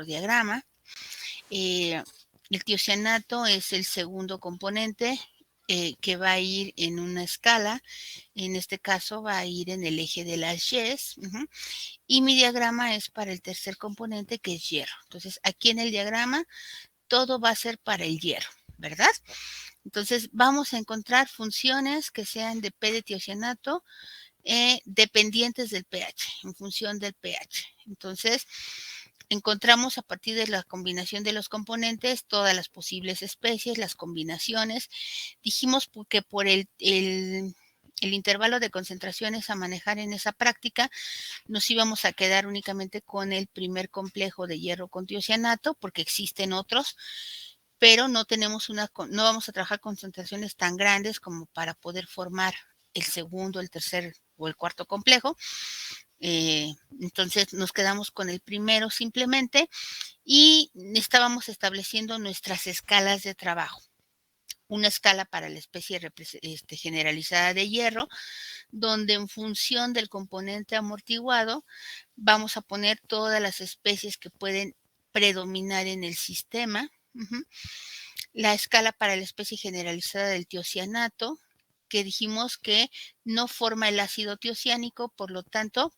diagrama. El tiocianato es el segundo componente que va a ir en una escala. En este caso va a ir en el eje de las Y's. Y mi diagrama es para el tercer componente, que es hierro. Entonces, aquí en el diagrama todo va a ser para el hierro, ¿verdad? Entonces, vamos a encontrar funciones que sean de P de tiocianato dependientes del pH, en función del pH. Entonces, encontramos a partir de la combinación de los componentes todas las posibles especies, las combinaciones. Dijimos que por el intervalo de concentraciones a manejar en esa práctica, nos íbamos a quedar únicamente con el primer complejo de hierro con tiocianato, porque existen otros, pero no vamos a trabajar concentraciones tan grandes como para poder formar el segundo, el tercer o el cuarto complejo. Entonces nos quedamos con el primero simplemente y estábamos estableciendo nuestras escalas de trabajo. Una escala para la especie generalizada de hierro, donde en función del componente amortiguado vamos a poner todas las especies que pueden predominar en el sistema. La escala para la especie generalizada del tiocianato, que dijimos que no forma el ácido tiociánico, por lo tanto,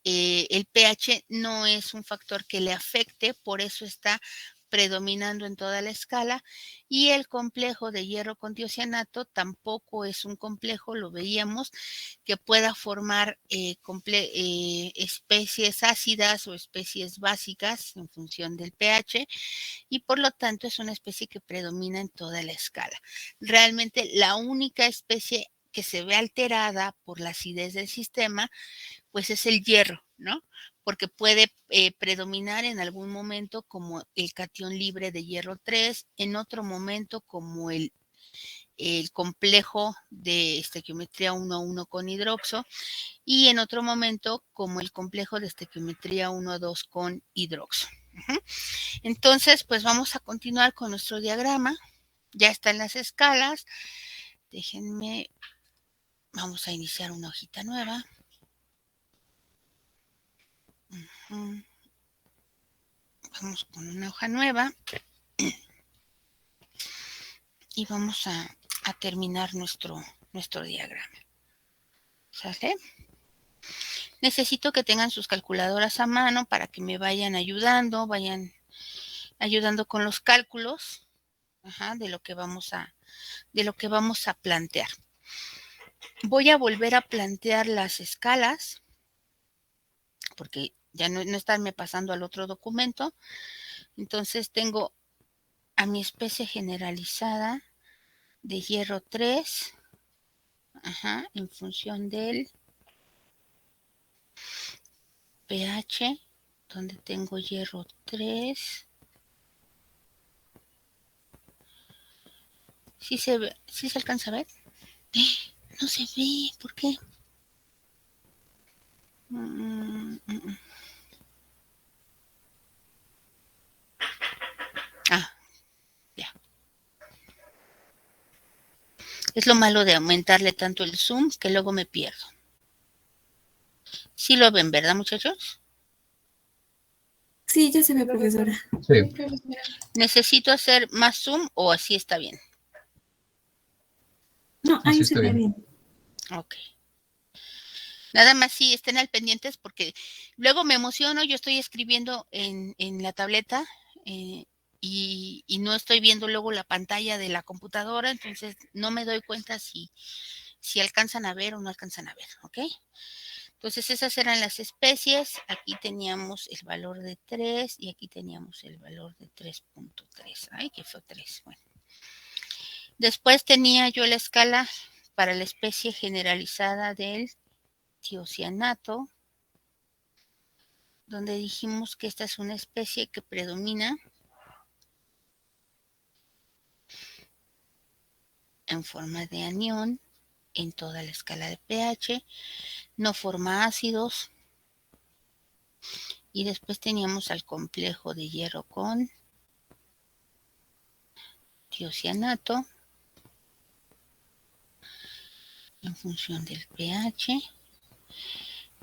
el pH no es un factor que le afecte, por eso está predominando en toda la escala. Y el complejo de hierro con tiocianato tampoco es un complejo, lo veíamos, que pueda formar especies ácidas o especies básicas en función del pH, y por lo tanto es una especie que predomina en toda la escala. Realmente la única especie que se ve alterada por la acidez del sistema, pues es el hierro, ¿no? Porque puede predominar en algún momento como el catión libre de hierro 3, en otro momento como el complejo de estequiometría 1,1 con hidroxo, y en otro momento como el complejo de estequiometría 1,2 con hidroxo. Entonces, pues vamos a continuar con nuestro diagrama. Ya están las escalas. Déjenme, vamos a iniciar una hojita nueva. Vamos con una hoja nueva y vamos a terminar nuestro diagrama. ¿Sale? Necesito que tengan sus calculadoras a mano para que me vayan ayudando con los cálculos de lo que vamos a plantear. Voy a volver a plantear las escalas porque ya no estarme pasando al otro documento. Entonces tengo a mi especie generalizada de hierro 3, en función del pH, donde tengo hierro 3. ¿Sí se alcanza a ver? No se ve, ¿por qué? Ya. Es lo malo de aumentarle tanto el zoom que luego me pierdo. Sí lo ven, ¿verdad, muchachos? Sí, ya se ve, profesora. Sí. ¿Necesito hacer más zoom o así está bien? No, ahí Así se está ve bien. bien. Ok. Nada más sí estén al pendientes porque luego me emociono, yo estoy escribiendo en la tableta y no estoy viendo luego la pantalla de la computadora, entonces no me doy cuenta si alcanzan a ver o no alcanzan a ver, ¿ok? Entonces esas eran las especies, aquí teníamos el valor de 3 y aquí teníamos el valor de 3.3. Ay, que fue 3, bueno. Después tenía yo la escala para la especie generalizada del tiocianato, donde dijimos que esta es una especie que predomina en forma de anión en toda la escala de pH, no forma ácidos, y después teníamos al complejo de hierro con tiocianato en función del pH,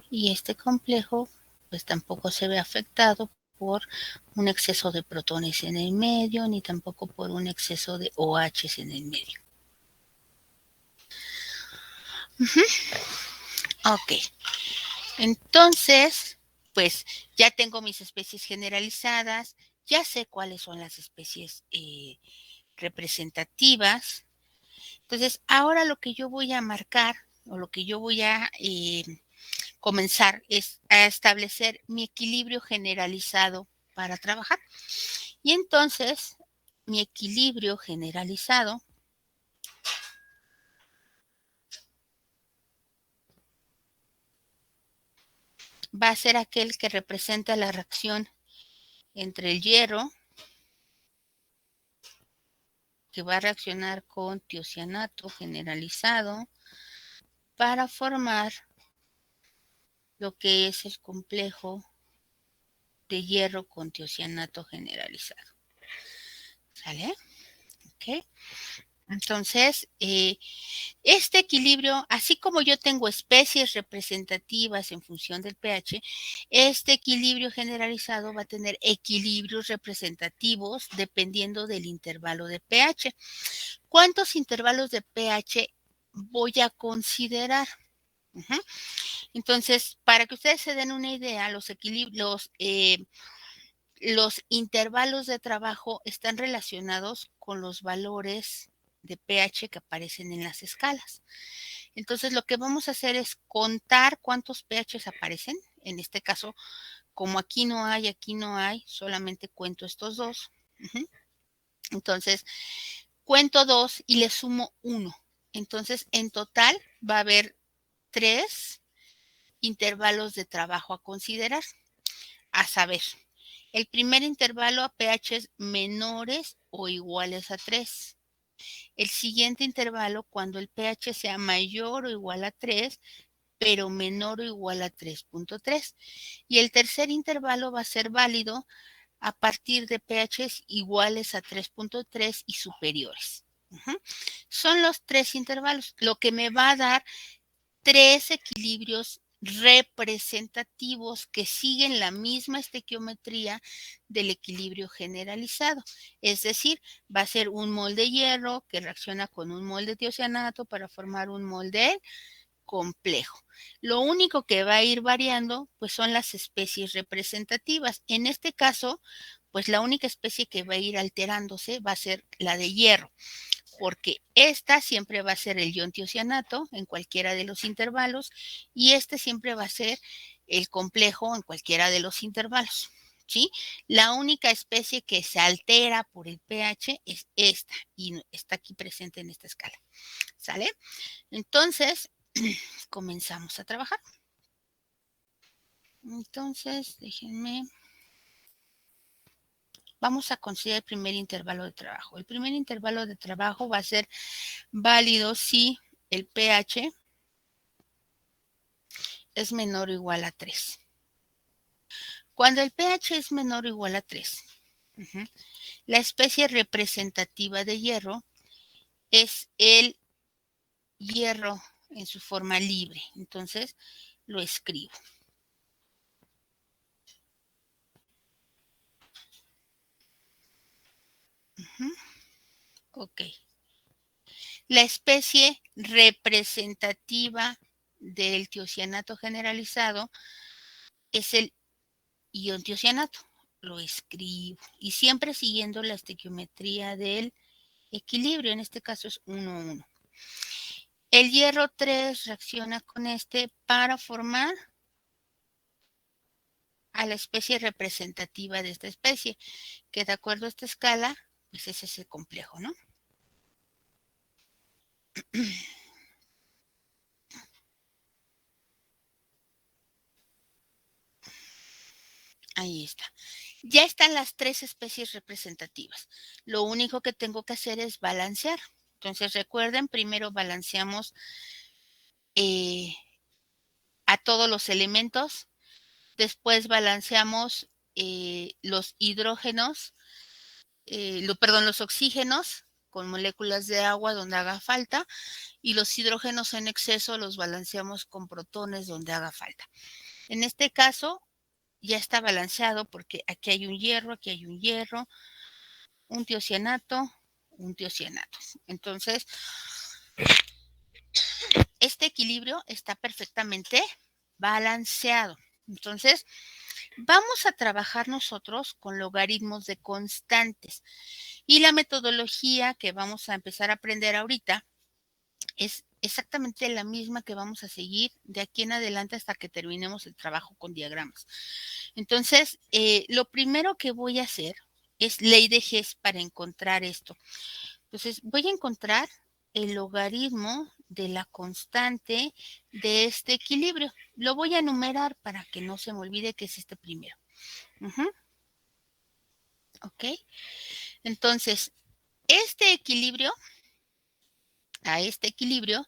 y este complejo pues tampoco se ve afectado por un exceso de protones en el medio, ni tampoco por un exceso de OHs en el medio. Ok, entonces, pues ya tengo mis especies generalizadas, ya sé cuáles son las especies representativas. Entonces, ahora lo que yo voy a marcar o lo que yo voy a comenzar es a establecer mi equilibrio generalizado para trabajar. Y entonces, mi equilibrio generalizado va a ser aquel que representa la reacción entre el hierro, que va a reaccionar con tiocianato generalizado para formar lo que es el complejo de hierro con tiocianato generalizado. ¿Sale? Ok. Entonces, este equilibrio, así como yo tengo especies representativas en función del pH, este equilibrio generalizado va a tener equilibrios representativos dependiendo del intervalo de pH. ¿Cuántos intervalos de pH voy a considerar? Entonces, para que ustedes se den una idea, los equilibrios, los intervalos de trabajo están relacionados con los valores de pH que aparecen en las escalas. Entonces, lo que vamos a hacer es contar cuántos pHs aparecen. En este caso, como aquí no hay, solamente cuento estos dos. Entonces, cuento dos y le sumo uno. Entonces, en total va a haber 3 intervalos de trabajo a considerar. A saber, el primer intervalo a pHs menores o iguales a 3. El siguiente intervalo cuando el pH sea mayor o igual a 3, pero menor o igual a 3.3. Y el tercer intervalo va a ser válido a partir de pHs iguales a 3.3 y superiores. Son los 3 intervalos, lo que me va a dar 3 equilibrios representativos que siguen la misma estequiometría del equilibrio generalizado. Es decir, va a ser un mol de hierro que reacciona con un mol de tiocianato para formar un mol de complejo. Lo único que va a ir variando, pues son las especies representativas. En este caso, pues la única especie que va a ir alterándose va a ser la de hierro, porque esta siempre va a ser el ion tiocianato en cualquiera de los intervalos y este siempre va a ser el complejo en cualquiera de los intervalos. ¿Sí? La única especie que se altera por el pH es esta y está aquí presente en esta escala. ¿Sale? Entonces, comenzamos a trabajar. Entonces, déjenme. Vamos a considerar el primer intervalo de trabajo. El primer intervalo de trabajo va a ser válido si el pH es menor o igual a 3. Cuando el pH es menor o igual a 3, la especie representativa de hierro es el hierro en su forma libre. Entonces, lo escribo. Ok. La especie representativa del tiocianato generalizado es el ion tiocianato. Lo escribo. Y siempre siguiendo la estequiometría del equilibrio. En este caso es 1, 1. El hierro 3 reacciona con este para formar a la especie representativa de esta especie, que de acuerdo a esta escala, pues es ese complejo, ¿no? Ahí está. Ya están las 3 especies representativas. Lo único que tengo que hacer es balancear. Entonces recuerden, primero balanceamos a todos los elementos, después balanceamos los hidrógenos, los oxígenos con moléculas de agua donde haga falta y los hidrógenos en exceso los balanceamos con protones donde haga falta. En este caso, ya está balanceado porque aquí hay un hierro, un tiocianato, un tiocianato. Entonces, este equilibrio está perfectamente balanceado. Entonces, vamos a trabajar nosotros con logaritmos de constantes. Y la metodología que vamos a empezar a aprender ahorita es exactamente la misma que vamos a seguir de aquí en adelante hasta que terminemos el trabajo con diagramas. Entonces, lo primero que voy a hacer es ley de Hess para encontrar esto. Entonces, voy a encontrar el logaritmo de la constante de este equilibrio. Lo voy a enumerar para que no se me olvide que es este primero. ¿Ok? Entonces, a este equilibrio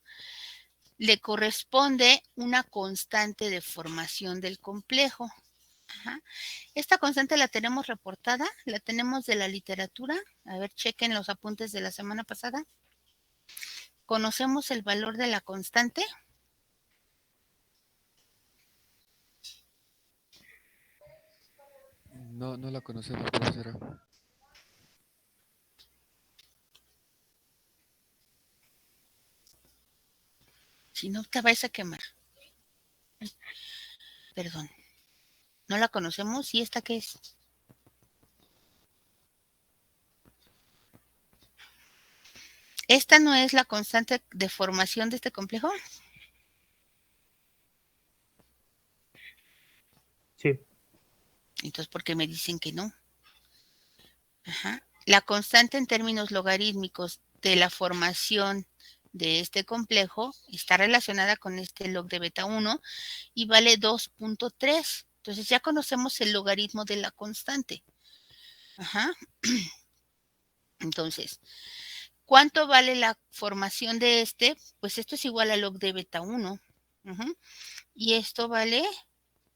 le corresponde una constante de formación del complejo. Ajá. Esta constante la tenemos reportada, la tenemos de la literatura. A ver, chequen los apuntes de la semana pasada. ¿Conocemos el valor de la constante? No, no la conocemos, profesora. Si no, te vais a quemar. Perdón. ¿No la conocemos? ¿Y esta qué es? ¿Esta no es la constante de formación de este complejo? Sí. Entonces, ¿por qué me dicen que no? Ajá. La constante en términos logarítmicos de la formación de este complejo está relacionada con este log de beta 1 y vale 2.3. Entonces ya conocemos el logaritmo de la constante. Ajá. Entonces, ¿cuánto vale la formación de este? Pues esto es igual al log de beta 1. Uh-huh. Y esto vale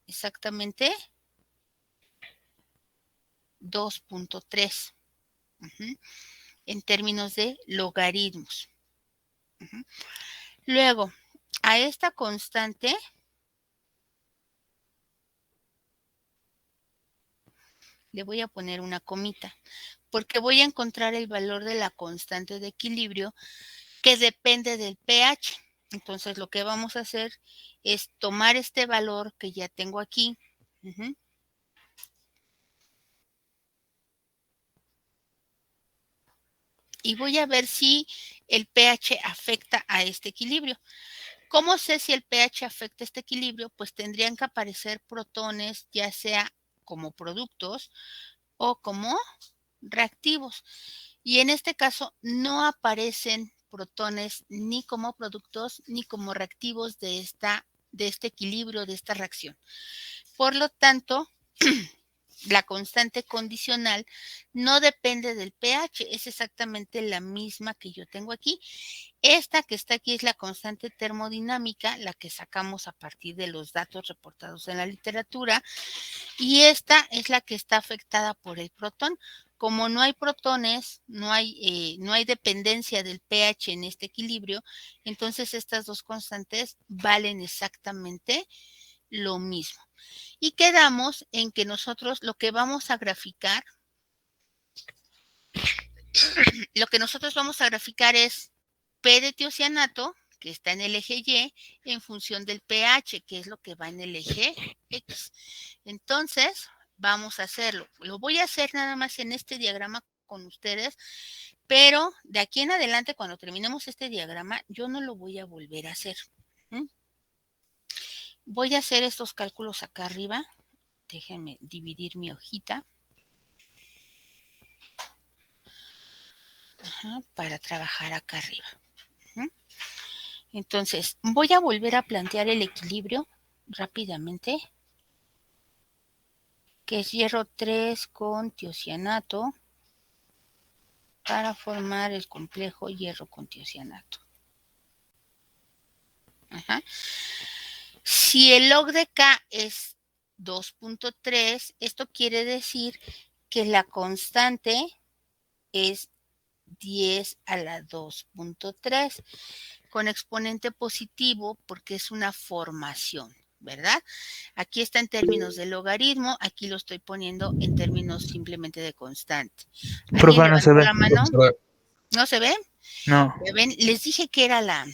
exactamente 2.3. Uh-huh. En términos de logaritmos. Uh-huh. Luego, a esta constante le voy a poner una comita, porque voy a encontrar el valor de la constante de equilibrio que depende del pH. Entonces, lo que vamos a hacer es tomar este valor que ya tengo aquí. Y voy a ver si el pH afecta a este equilibrio. ¿Cómo sé si el pH afecta este equilibrio? Pues tendrían que aparecer protones, ya sea como productos o como reactivos. Y en este caso no aparecen protones ni como productos ni como reactivos de este equilibrio, de esta reacción. Por lo tanto, la constante condicional no depende del pH, es exactamente la misma que yo tengo aquí. Esta que está aquí es la constante termodinámica, la que sacamos a partir de los datos reportados en la literatura, y esta es la que está afectada por el protón. Como no hay protones, no hay dependencia del pH en este equilibrio, entonces estas dos constantes valen exactamente lo mismo. Y quedamos en que nosotros lo que vamos a graficar, es P de tiocianato, que está en el eje Y, en función del pH, que es lo que va en el eje X. Entonces, vamos a hacerlo. Lo voy a hacer nada más en este diagrama con ustedes, pero de aquí en adelante, cuando terminemos este diagrama, yo no lo voy a volver a hacer. Voy a hacer estos cálculos acá arriba. Déjenme dividir mi hojita. Para trabajar acá arriba. Entonces, voy a volver a plantear el equilibrio rápidamente, que es hierro 3 con tiocianato para formar el complejo hierro con tiocianato. Ajá. Si el log de K es 2.3, esto quiere decir que la constante es 10 a la 2.3 con exponente positivo porque es una formación. ¿verdad? Aquí está en términos de logaritmo, aquí lo estoy poniendo en términos simplemente de constante. ¿Alguien Profe, no se levantó ve. la mano? Profesora, ¿No se ve? No. ¿Ya ven? Les dije que era la...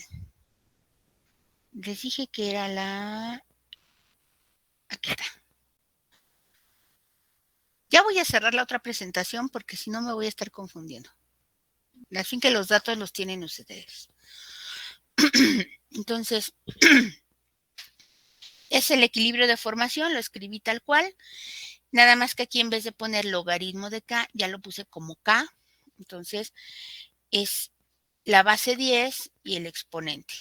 Les dije que era la... Aquí está. Ya voy a cerrar la otra presentación porque si no me voy a estar confundiendo. Al fin que los datos los tienen ustedes. Entonces, es el equilibrio de formación, lo escribí tal cual. Nada más que aquí en vez de poner logaritmo de K, ya lo puse como K. Entonces, es la base 10 y el exponente.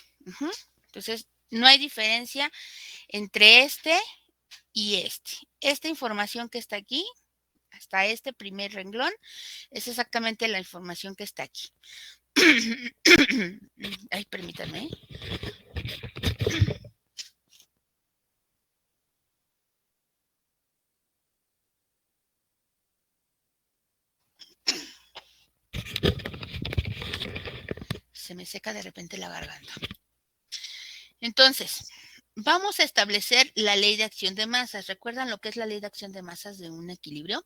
Entonces, no hay diferencia entre este y este. Esta información que está aquí, hasta este primer renglón, es exactamente la información que está aquí. Ay, permítanme. Se me seca de repente la garganta. Entonces, vamos a establecer la ley de acción de masas. ¿Recuerdan lo que es la ley de acción de masas de un equilibrio?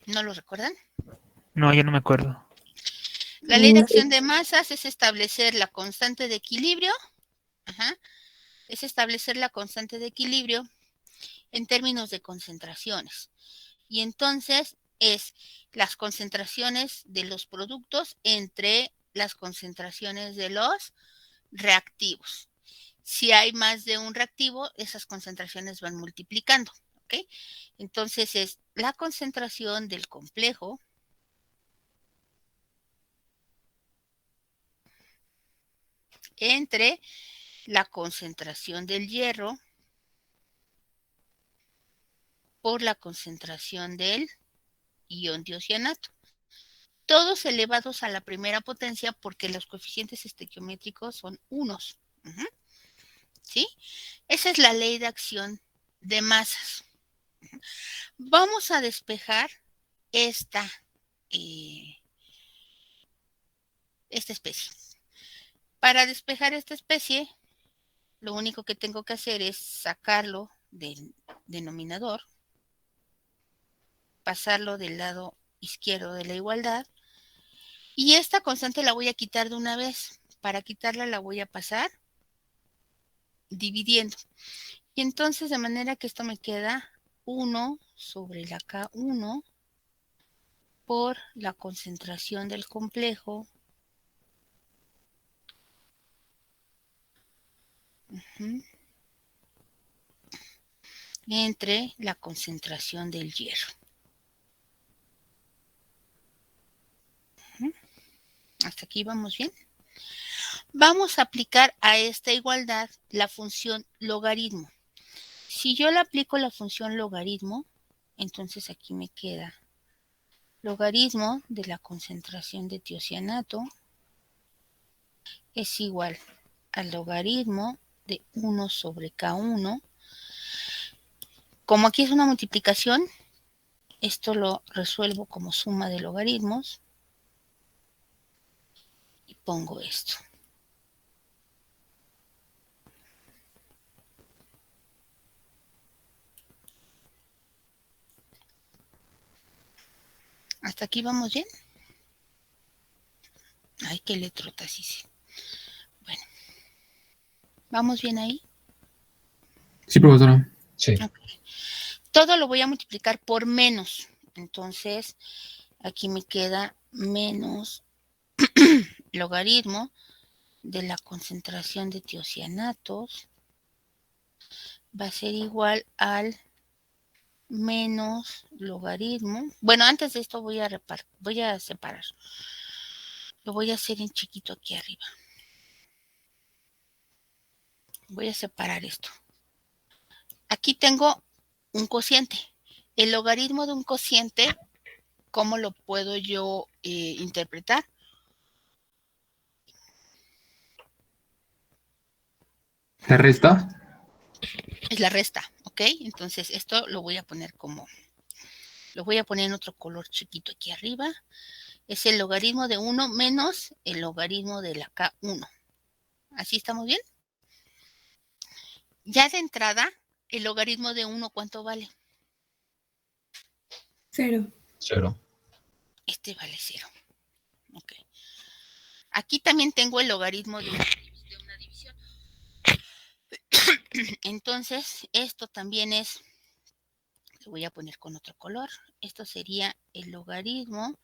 ¿No lo recuerdan? No, yo no me acuerdo. La ley de acción de masas es establecer la constante de equilibrio. Es establecer la constante de equilibrio en términos de concentraciones. Y entonces es las concentraciones de los productos entre las concentraciones de los reactivos. Si hay más de un reactivo, esas concentraciones van multiplicando. ¿Ok? Entonces es la concentración del complejo entre la concentración del hierro por la concentración del ion diocianato. Todos elevados a la primera potencia porque los coeficientes estequiométricos son unos. ¿Sí? Esa es la ley de acción de masas. Vamos a despejar esta especie. Para despejar esta especie, lo único que tengo que hacer es sacarlo del denominador, pasarlo del lado izquierdo de la igualdad, y esta constante la voy a quitar de una vez. Para quitarla la voy a pasar dividiendo. Y entonces de manera que esto me queda 1 sobre la K1 por la concentración del complejo entre la concentración del hierro. Hasta aquí vamos bien. Vamos a aplicar a esta igualdad la función logaritmo. Si yo le aplico la función logaritmo, entonces aquí me queda logaritmo de la concentración de tiocianato es igual al logaritmo de 1 sobre K1. Como aquí es una multiplicación, esto lo resuelvo como suma de logaritmos y pongo esto. ¿Hasta aquí vamos bien? Ay, qué letrotas hice. Bueno, ¿vamos bien ahí? sí, profesora. Sí. Okay. Todo lo voy a multiplicar por menos. Entonces, aquí me queda menos logaritmo de la concentración de tiocianatos. Va a ser igual al menos logaritmo. Bueno, antes de esto voy a separar. Lo voy a hacer en chiquito aquí arriba. Voy a separar esto. Aquí tengo un cociente. El logaritmo de un cociente, ¿cómo lo puedo yo interpretar? ¿Se resta? Es la resta, ¿ok? Entonces esto lo voy a poner en otro color chiquito aquí arriba. Es el logaritmo de 1 menos el logaritmo de la K1. ¿Así estamos bien? Ya de entrada, el logaritmo de 1, ¿cuánto vale? 0. 0. Este vale 0. Ok. Aquí también tengo el logaritmo de una división. Entonces, esto también es, lo voy a poner con otro color. Esto sería el logaritmo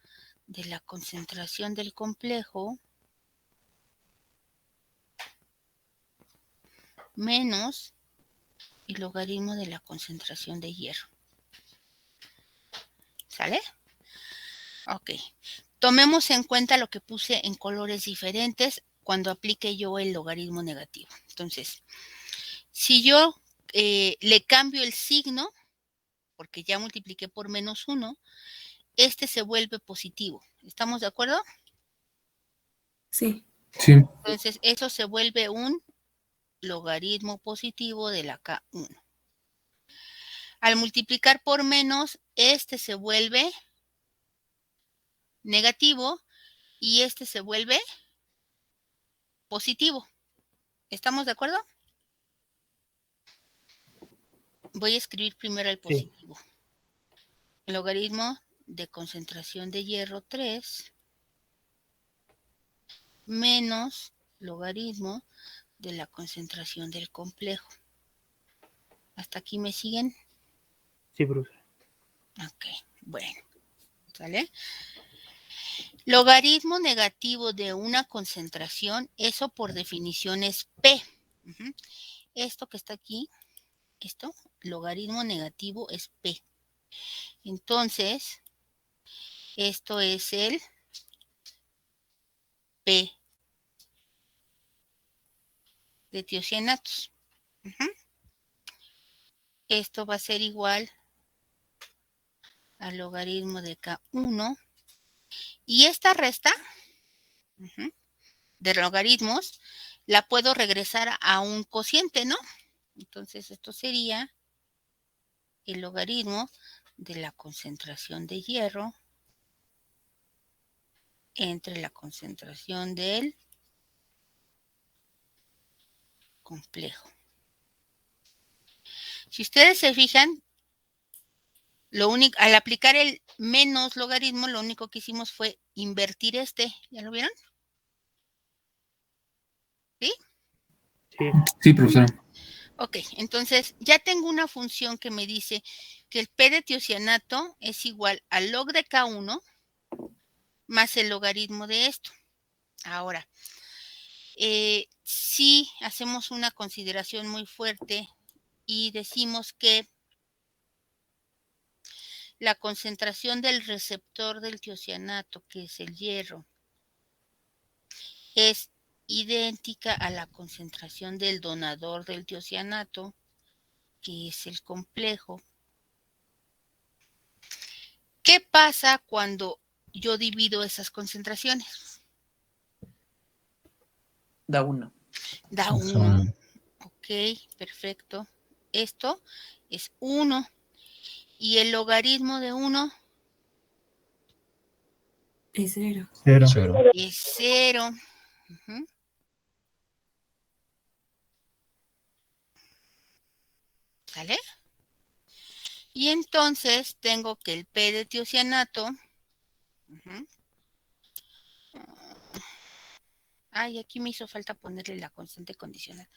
de la concentración del complejo menos el logaritmo de la concentración de hierro. ¿Sale? Ok. Tomemos en cuenta lo que puse en colores diferentes cuando aplique yo el logaritmo negativo. Entonces, si yo le cambio el signo, porque ya multipliqué por menos 1, este se vuelve positivo. ¿Estamos de acuerdo? Sí. Sí. Entonces, eso se vuelve un logaritmo positivo de la K1. Al multiplicar por menos, este se vuelve negativo y este se vuelve positivo. ¿Estamos de acuerdo? Voy a escribir primero el positivo. Sí. El logaritmo de concentración de hierro 3 menos logaritmo de la concentración del complejo. ¿Hasta aquí me siguen? Sí, profe. Ok, bueno. ¿Sale? Logaritmo negativo de una concentración, eso por definición es P. Esto que está aquí, esto, logaritmo negativo es P. Entonces, esto es el P de tiocianatos. Esto va a ser igual al logaritmo de K1. Y esta resta de logaritmos la puedo regresar a un cociente, ¿no? Entonces, esto sería el logaritmo de la concentración de hierro entre la concentración del complejo. Si ustedes se fijan, lo único, al aplicar el menos logaritmo, lo único que hicimos fue invertir este. ¿Ya lo vieron? ¿Sí? Sí. Sí, profesora. Ok, entonces ya tengo una función que me dice que el P de tiocianato es igual al log de K1 más el logaritmo de esto. Ahora, si hacemos una consideración muy fuerte y decimos que la concentración del receptor del tiocianato, que es el hierro, es idéntica a la concentración del donador del tiocianato, que es el complejo. ¿Qué pasa cuando yo divido esas concentraciones? Da 1. Da 1. Ok, perfecto. Esto es 1. ¿Y el logaritmo de 1? Es 0. 0. Es 0. ¿Sale? Y entonces tengo que el P de tiocianato. Ay, aquí me hizo falta ponerle la constante condicional.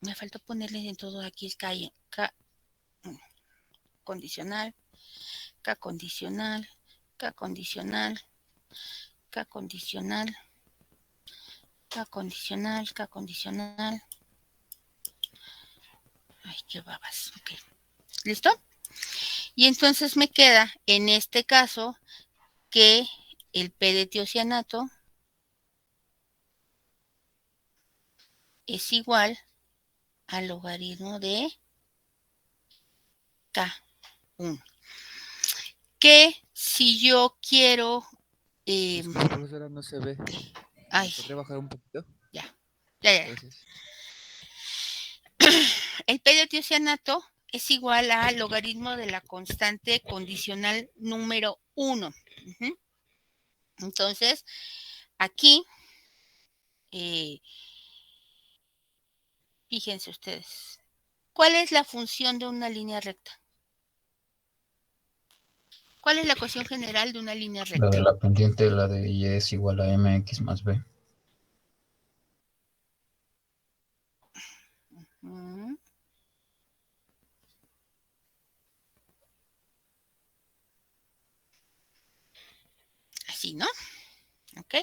Me faltó ponerle en todo aquí el K condicional, K condicional, K condicional, K condicional, K condicional, K condicional. Ay, qué babas. Ok. ¿Listo? Y entonces me queda, en este caso, que el P de tiocianato es igual al logaritmo de K1. Que si yo quiero... Profesora, no se ve. Ay, ¿Podría bajar un poquito? ya. Gracias. El P de tiocianato es igual al logaritmo de la constante condicional número 1. Entonces, aquí, fíjense ustedes, ¿cuál es la función de una línea recta? ¿Cuál es la ecuación general de una línea recta? La de la pendiente, la de y es igual a mx más b. Mm. Así, ¿no? ¿Ok?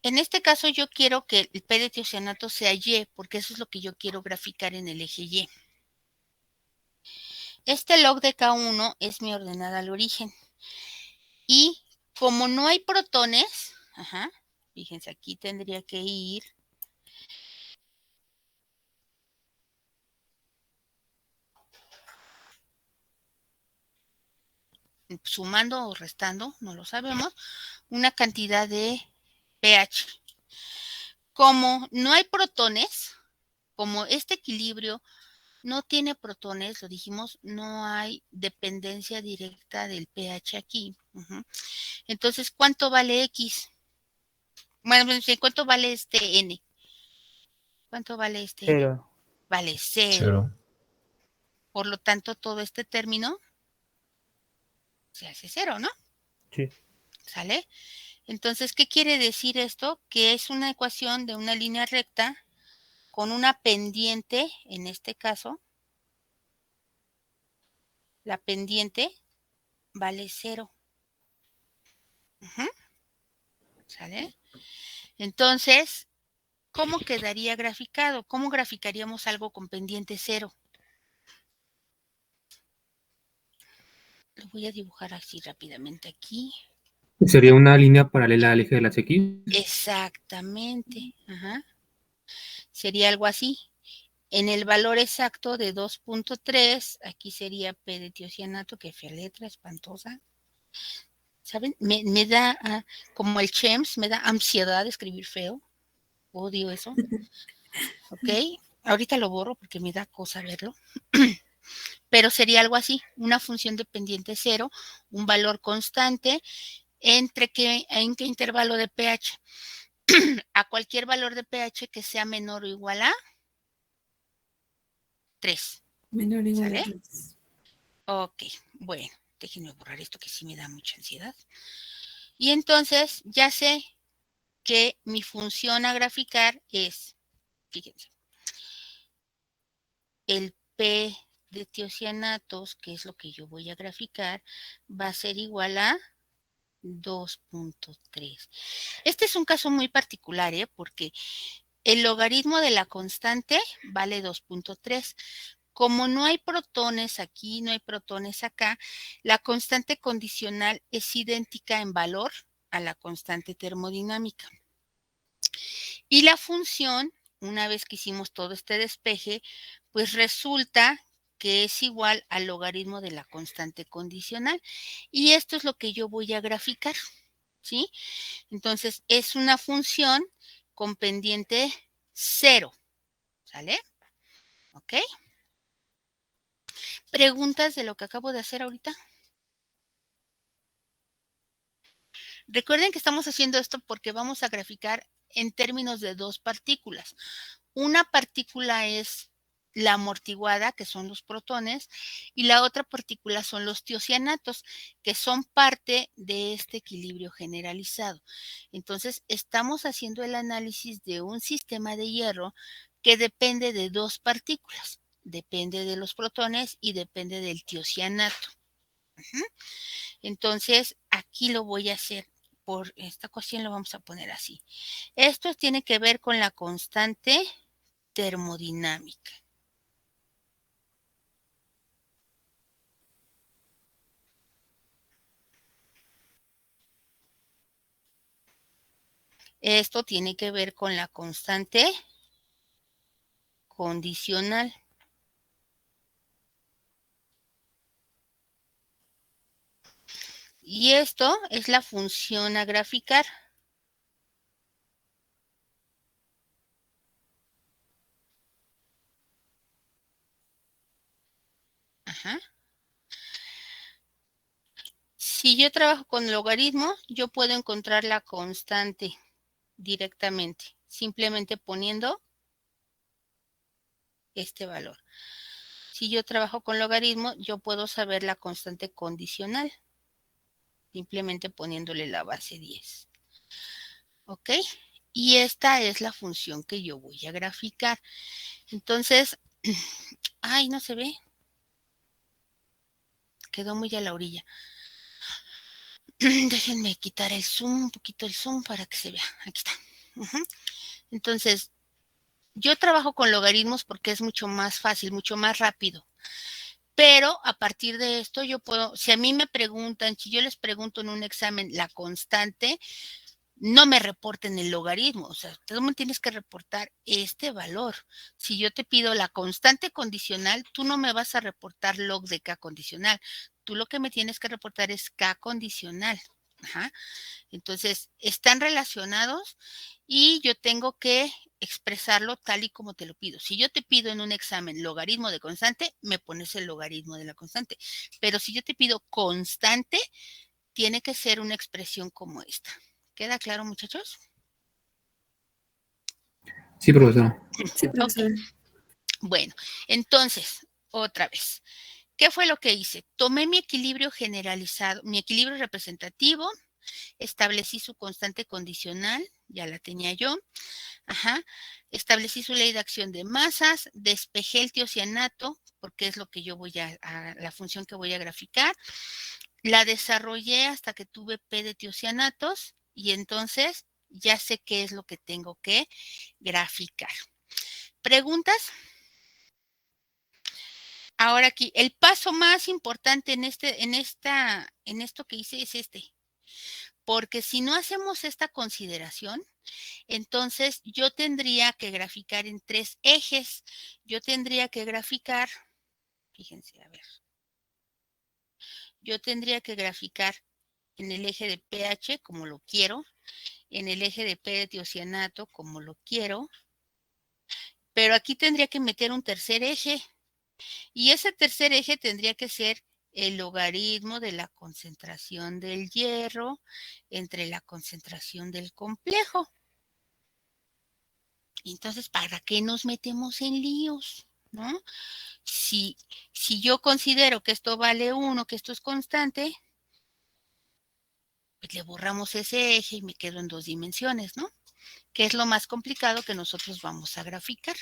En este caso yo quiero que el P de tiocianato sea Y, porque eso es lo que yo quiero graficar en el eje Y. Este log de K1 es mi ordenada al origen. Y como no hay protones, fíjense, aquí tendría que ir sumando o restando, no lo sabemos, una cantidad de pH. Como no hay protones, como este equilibrio no tiene protones, lo dijimos, no hay dependencia directa del pH aquí. Entonces, ¿cuánto vale X? Bueno, ¿cuánto vale este N? ¿Cuánto vale este N? 0. Vale 0. 0. Por lo tanto, todo este término se hace 0, ¿no? Sí. ¿Sale? Entonces, ¿qué quiere decir esto? Que es una ecuación de una línea recta con una pendiente, en este caso, la pendiente vale 0. ¿Sale? Entonces, ¿cómo quedaría graficado? ¿Cómo graficaríamos algo con pendiente 0? Lo voy a dibujar así rápidamente aquí. Sería una línea paralela al eje de las X. Exactamente. Sería algo así. En el valor exacto de 2.3, aquí sería P de tiocianato, que fea letra, espantosa. ¿Saben? Me da, como el CHEMS, me da ansiedad escribir feo. Odio eso. ¿Ok? Ahorita lo borro porque me da cosa verlo. Pero sería algo así, una función de pendiente 0, un valor constante, ¿en qué intervalo de pH? A cualquier valor de pH que sea menor o igual a 3. Menor o igual a ¿Sale? 3. Ok, bueno, déjenme borrar esto que sí me da mucha ansiedad. Y entonces ya sé que mi función a graficar es, fíjense, el P de tiocianatos, que es lo que yo voy a graficar, va a ser igual a 2.3. Este es un caso muy particular, porque el logaritmo de la constante vale 2.3. Como no hay protones aquí, no hay protones acá, la constante condicional es idéntica en valor a la constante termodinámica. Y la función, una vez que hicimos todo este despeje, pues resulta que es igual al logaritmo de la constante condicional. Y esto es lo que yo voy a graficar, ¿sí? Entonces, es una función con pendiente 0, ¿sale? ¿Ok? ¿Preguntas de lo que acabo de hacer ahorita? Recuerden que estamos haciendo esto porque vamos a graficar en términos de dos partículas. Una partícula es la amortiguada, que son los protones, y la otra partícula son los tiocianatos, que son parte de este equilibrio generalizado. Entonces, estamos haciendo el análisis de un sistema de hierro que depende de dos partículas. Depende de los protones y depende del tiocianato. Entonces, aquí lo voy a hacer. Por esta cuestión lo vamos a poner así. Esto tiene que ver con la constante termodinámica. Esto tiene que ver con la constante condicional. Y esto es la función a graficar. Si yo trabajo con logaritmo, yo puedo encontrar la constante directamente, simplemente poniendo este valor. Si yo trabajo con logaritmo, yo puedo saber la constante condicional, simplemente poniéndole la base 10. ¿Ok? Y esta es la función que yo voy a graficar. Entonces, ay, no se ve. Quedó muy a la orilla. Déjenme quitar el zoom, un poquito el zoom para que se vea. Aquí está. Entonces, yo trabajo con logaritmos porque es mucho más fácil, mucho más rápido. Pero a partir de esto yo puedo, si a mí me preguntan, si yo les pregunto en un examen la constante, no me reporten el logaritmo, o sea, tú me tienes que reportar este valor. Si yo te pido la constante condicional, tú no me vas a reportar log de K condicional. Tú lo que me tienes que reportar es K condicional. Ajá. Entonces, están relacionados y yo tengo que expresarlo tal y como te lo pido. Si yo te pido en un examen logaritmo de constante, me pones el logaritmo de la constante. Pero si yo te pido constante, tiene que ser una expresión como esta. ¿Queda claro, muchachos? Sí, profesora. Sí, profesora. Bueno, entonces, otra vez. ¿Qué fue lo que hice? Tomé mi equilibrio generalizado, mi equilibrio representativo, establecí su constante condicional, ya la tenía yo. Ajá. Establecí su ley de acción de masas, despejé el tiocianato, porque es lo que yo voy a la función que voy a graficar. La desarrollé hasta que tuve P de tiocianatos y entonces ya sé qué es lo que tengo que graficar. ¿Preguntas? Ahora aquí, el paso más importante en esto que hice es este. Porque si no hacemos esta consideración, entonces yo tendría que graficar en 3 ejes. Yo tendría que graficar, fíjense, a ver. Yo tendría que graficar en el eje de pH como lo quiero, en el eje de P de tiocianato como lo quiero, pero aquí tendría que meter un tercer eje. Y ese tercer eje tendría que ser el logaritmo de la concentración del hierro entre la concentración del complejo. Entonces, ¿para qué nos metemos en líos? ¿No? Si yo considero que esto vale 1, que esto es constante, pues le borramos ese eje y me quedo en 2 dimensiones, ¿no? Que es lo más complicado que nosotros vamos a graficar,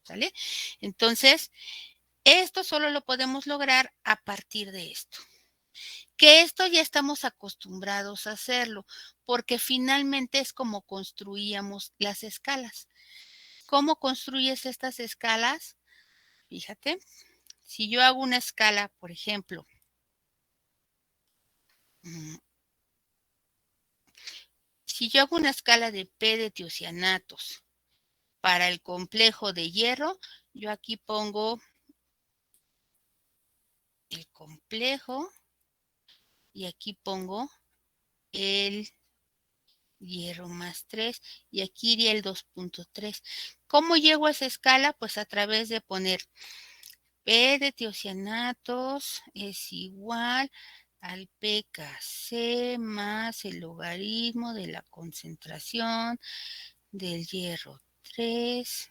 ¿vale? Entonces, esto solo lo podemos lograr a partir de esto. Que esto ya estamos acostumbrados a hacerlo, porque finalmente es como construíamos las escalas. ¿Cómo construyes estas escalas? Fíjate, si yo hago una escala, por ejemplo, si yo hago una escala de P de tiocianatos para el complejo de hierro, yo aquí pongo el complejo y aquí pongo el hierro más 3 y aquí iría el 2.3. ¿Cómo llego a esa escala? Pues a través de poner P de tiocianatos es igual al pKc más el logaritmo de la concentración del hierro 3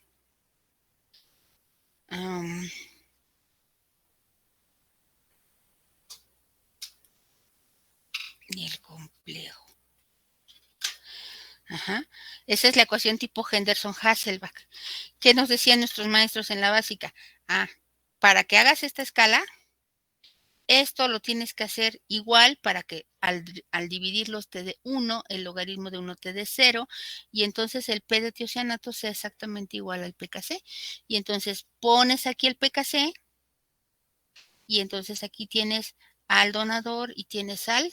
y el complejo. Ajá. Esa es la ecuación tipo Henderson-Hasselbalch. ¿Qué nos decían nuestros maestros en la básica? Para que hagas esta escala, esto lo tienes que hacer igual para que al dividirlos te dé 1, el logaritmo de 1 te dé 0, y entonces el P de tiocianato sea exactamente igual al pKc. Y entonces pones aquí el pKc, y entonces aquí tienes al donador y tienes al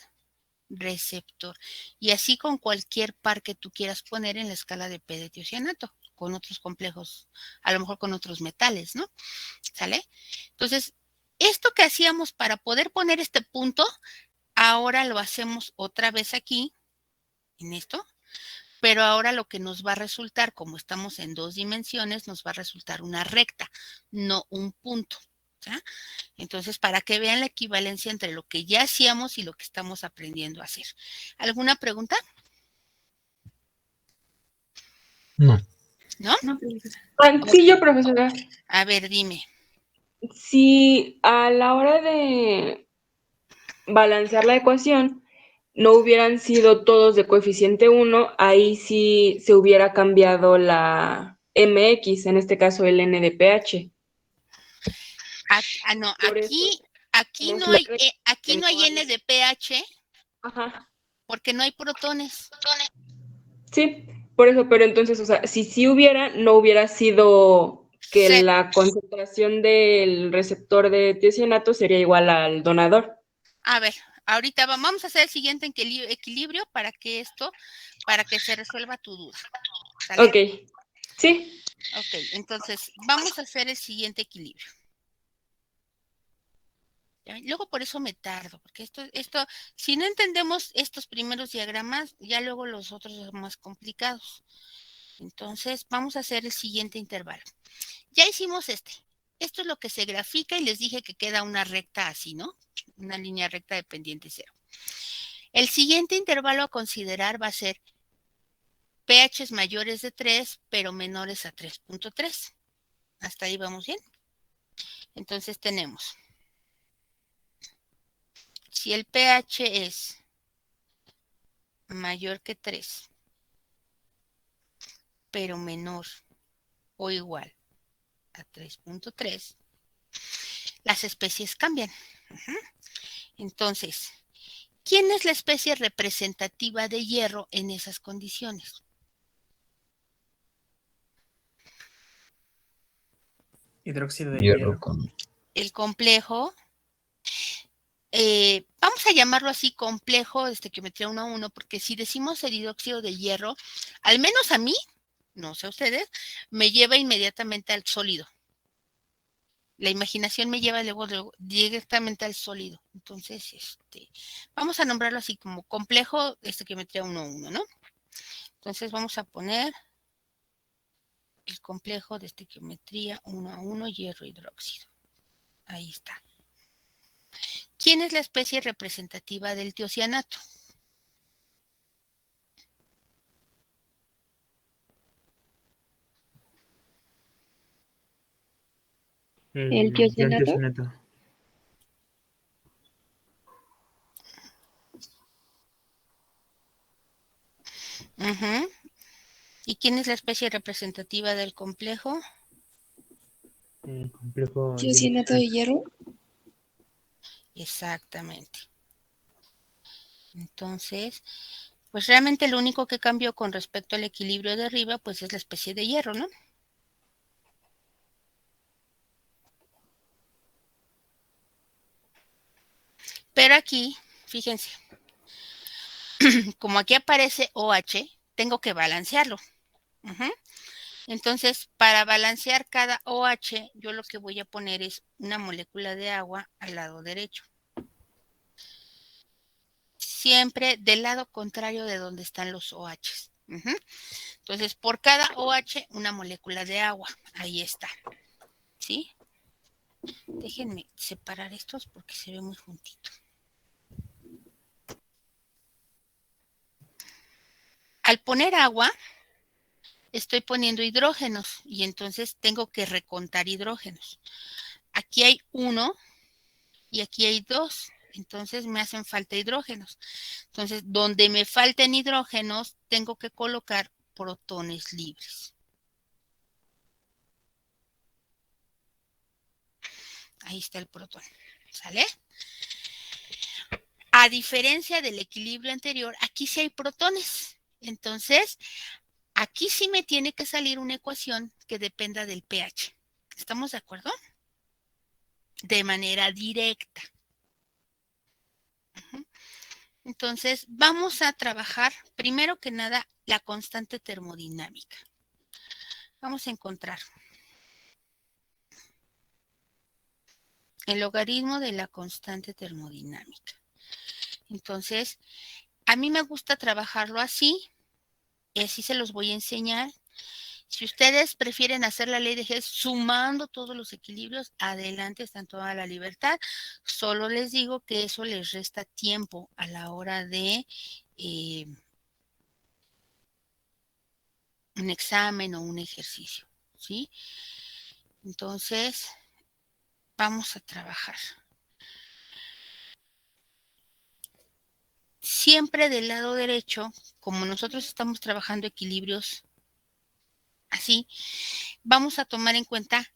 receptor. Y así con cualquier par que tú quieras poner en la escala de P de tiocianato, con otros complejos, a lo mejor con otros metales, ¿no? ¿Sale? Entonces, esto que hacíamos para poder poner este punto, ahora lo hacemos otra vez aquí, en esto, pero ahora lo que nos va a resultar, como estamos en 2 dimensiones, nos va a resultar una recta, no un punto, ¿ya? Entonces, para que vean la equivalencia entre lo que ya hacíamos y lo que estamos aprendiendo a hacer. ¿Alguna pregunta? No. ¿No? No, profesora. Sí, yo, profesora. A ver, dime. Si a la hora de balancear la ecuación no hubieran sido todos de coeficiente 1, ahí sí se hubiera cambiado la MX, en este caso el N de pH. No, Por eso, aquí no hay, aquí no hay N de pH Ajá. porque no hay protones. Sí, por eso, pero entonces, o sea, si sí hubiera, no hubiera sido que Se- la concentración del receptor de tiocianato sería igual al donador. A ver, ahorita vamos a hacer el siguiente equilibrio para que se resuelva tu duda. ¿Sale? Ok, sí. Ok, entonces vamos a hacer el siguiente equilibrio. ¿Ya? Luego por eso me tardo, porque esto, si no entendemos estos primeros diagramas, ya luego los otros son más complicados. Entonces vamos a hacer el siguiente intervalo. Ya hicimos este. Esto es lo que se grafica y les dije que queda una recta así, ¿no? Una línea recta de pendiente cero. El siguiente intervalo a considerar va a ser pHs mayores de 3, pero menores a 3.3. ¿Hasta ahí vamos bien? Entonces tenemos, si el pH es mayor que 3, pero menor o igual a 3.3, las especies cambian. Entonces, ¿quién es la especie representativa de hierro en esas condiciones? Hidróxido de Hierro hierro. con El complejo, vamos a llamarlo así, complejo de estequiometría 1 a 1, porque si decimos el hidróxido de hierro, al menos a mí, no sé a ustedes, me lleva inmediatamente al sólido. La imaginación me lleva luego directamente al sólido. Entonces, vamos a nombrarlo así como complejo de estequiometría 1 a 1, ¿no? Entonces vamos a poner el complejo de estequiometría 1 a 1, hierro hidróxido. Ahí está. ¿Quién es la especie representativa del tiocianato? El tiocianato. Uh-huh. ¿Y quién es la especie representativa del complejo? El complejo ¿Tiocianato de hierro? Exactamente. Entonces, pues realmente lo único que cambió con respecto al equilibrio de arriba, pues es la especie de hierro, ¿no? Pero aquí, fíjense, como aquí aparece OH, tengo que balancearlo. Uh-huh. Entonces, para balancear cada OH, yo lo que voy a poner es una molécula de agua al lado derecho. Siempre del lado contrario de donde están los OHs. Uh-huh. Entonces, por cada OH, una molécula de agua. Ahí está. ¿Sí? Déjenme separar estos porque se ve muy juntito. Al poner agua, estoy poniendo hidrógenos y entonces tengo que recontar hidrógenos. Aquí hay 1 y aquí hay 2, entonces me hacen falta hidrógenos. Entonces, donde me falten hidrógenos, tengo que colocar protones libres. Ahí está el protón, ¿sale? A diferencia del equilibrio anterior, aquí sí hay protones. Entonces, aquí sí me tiene que salir una ecuación que dependa del pH. ¿Estamos de acuerdo? De manera directa. Entonces, vamos a trabajar, primero que nada, la constante termodinámica. Vamos a encontrar el logaritmo de la constante termodinámica. Entonces, a mí me gusta trabajarlo así, y así se los voy a enseñar. Si ustedes prefieren hacer la ley de Hess sumando todos los equilibrios, adelante, está en toda la libertad. Solo les digo que eso les resta tiempo a la hora de un examen o un ejercicio, ¿sí? Entonces, vamos a trabajar. Siempre del lado derecho, como nosotros estamos trabajando equilibrios así, vamos a tomar en cuenta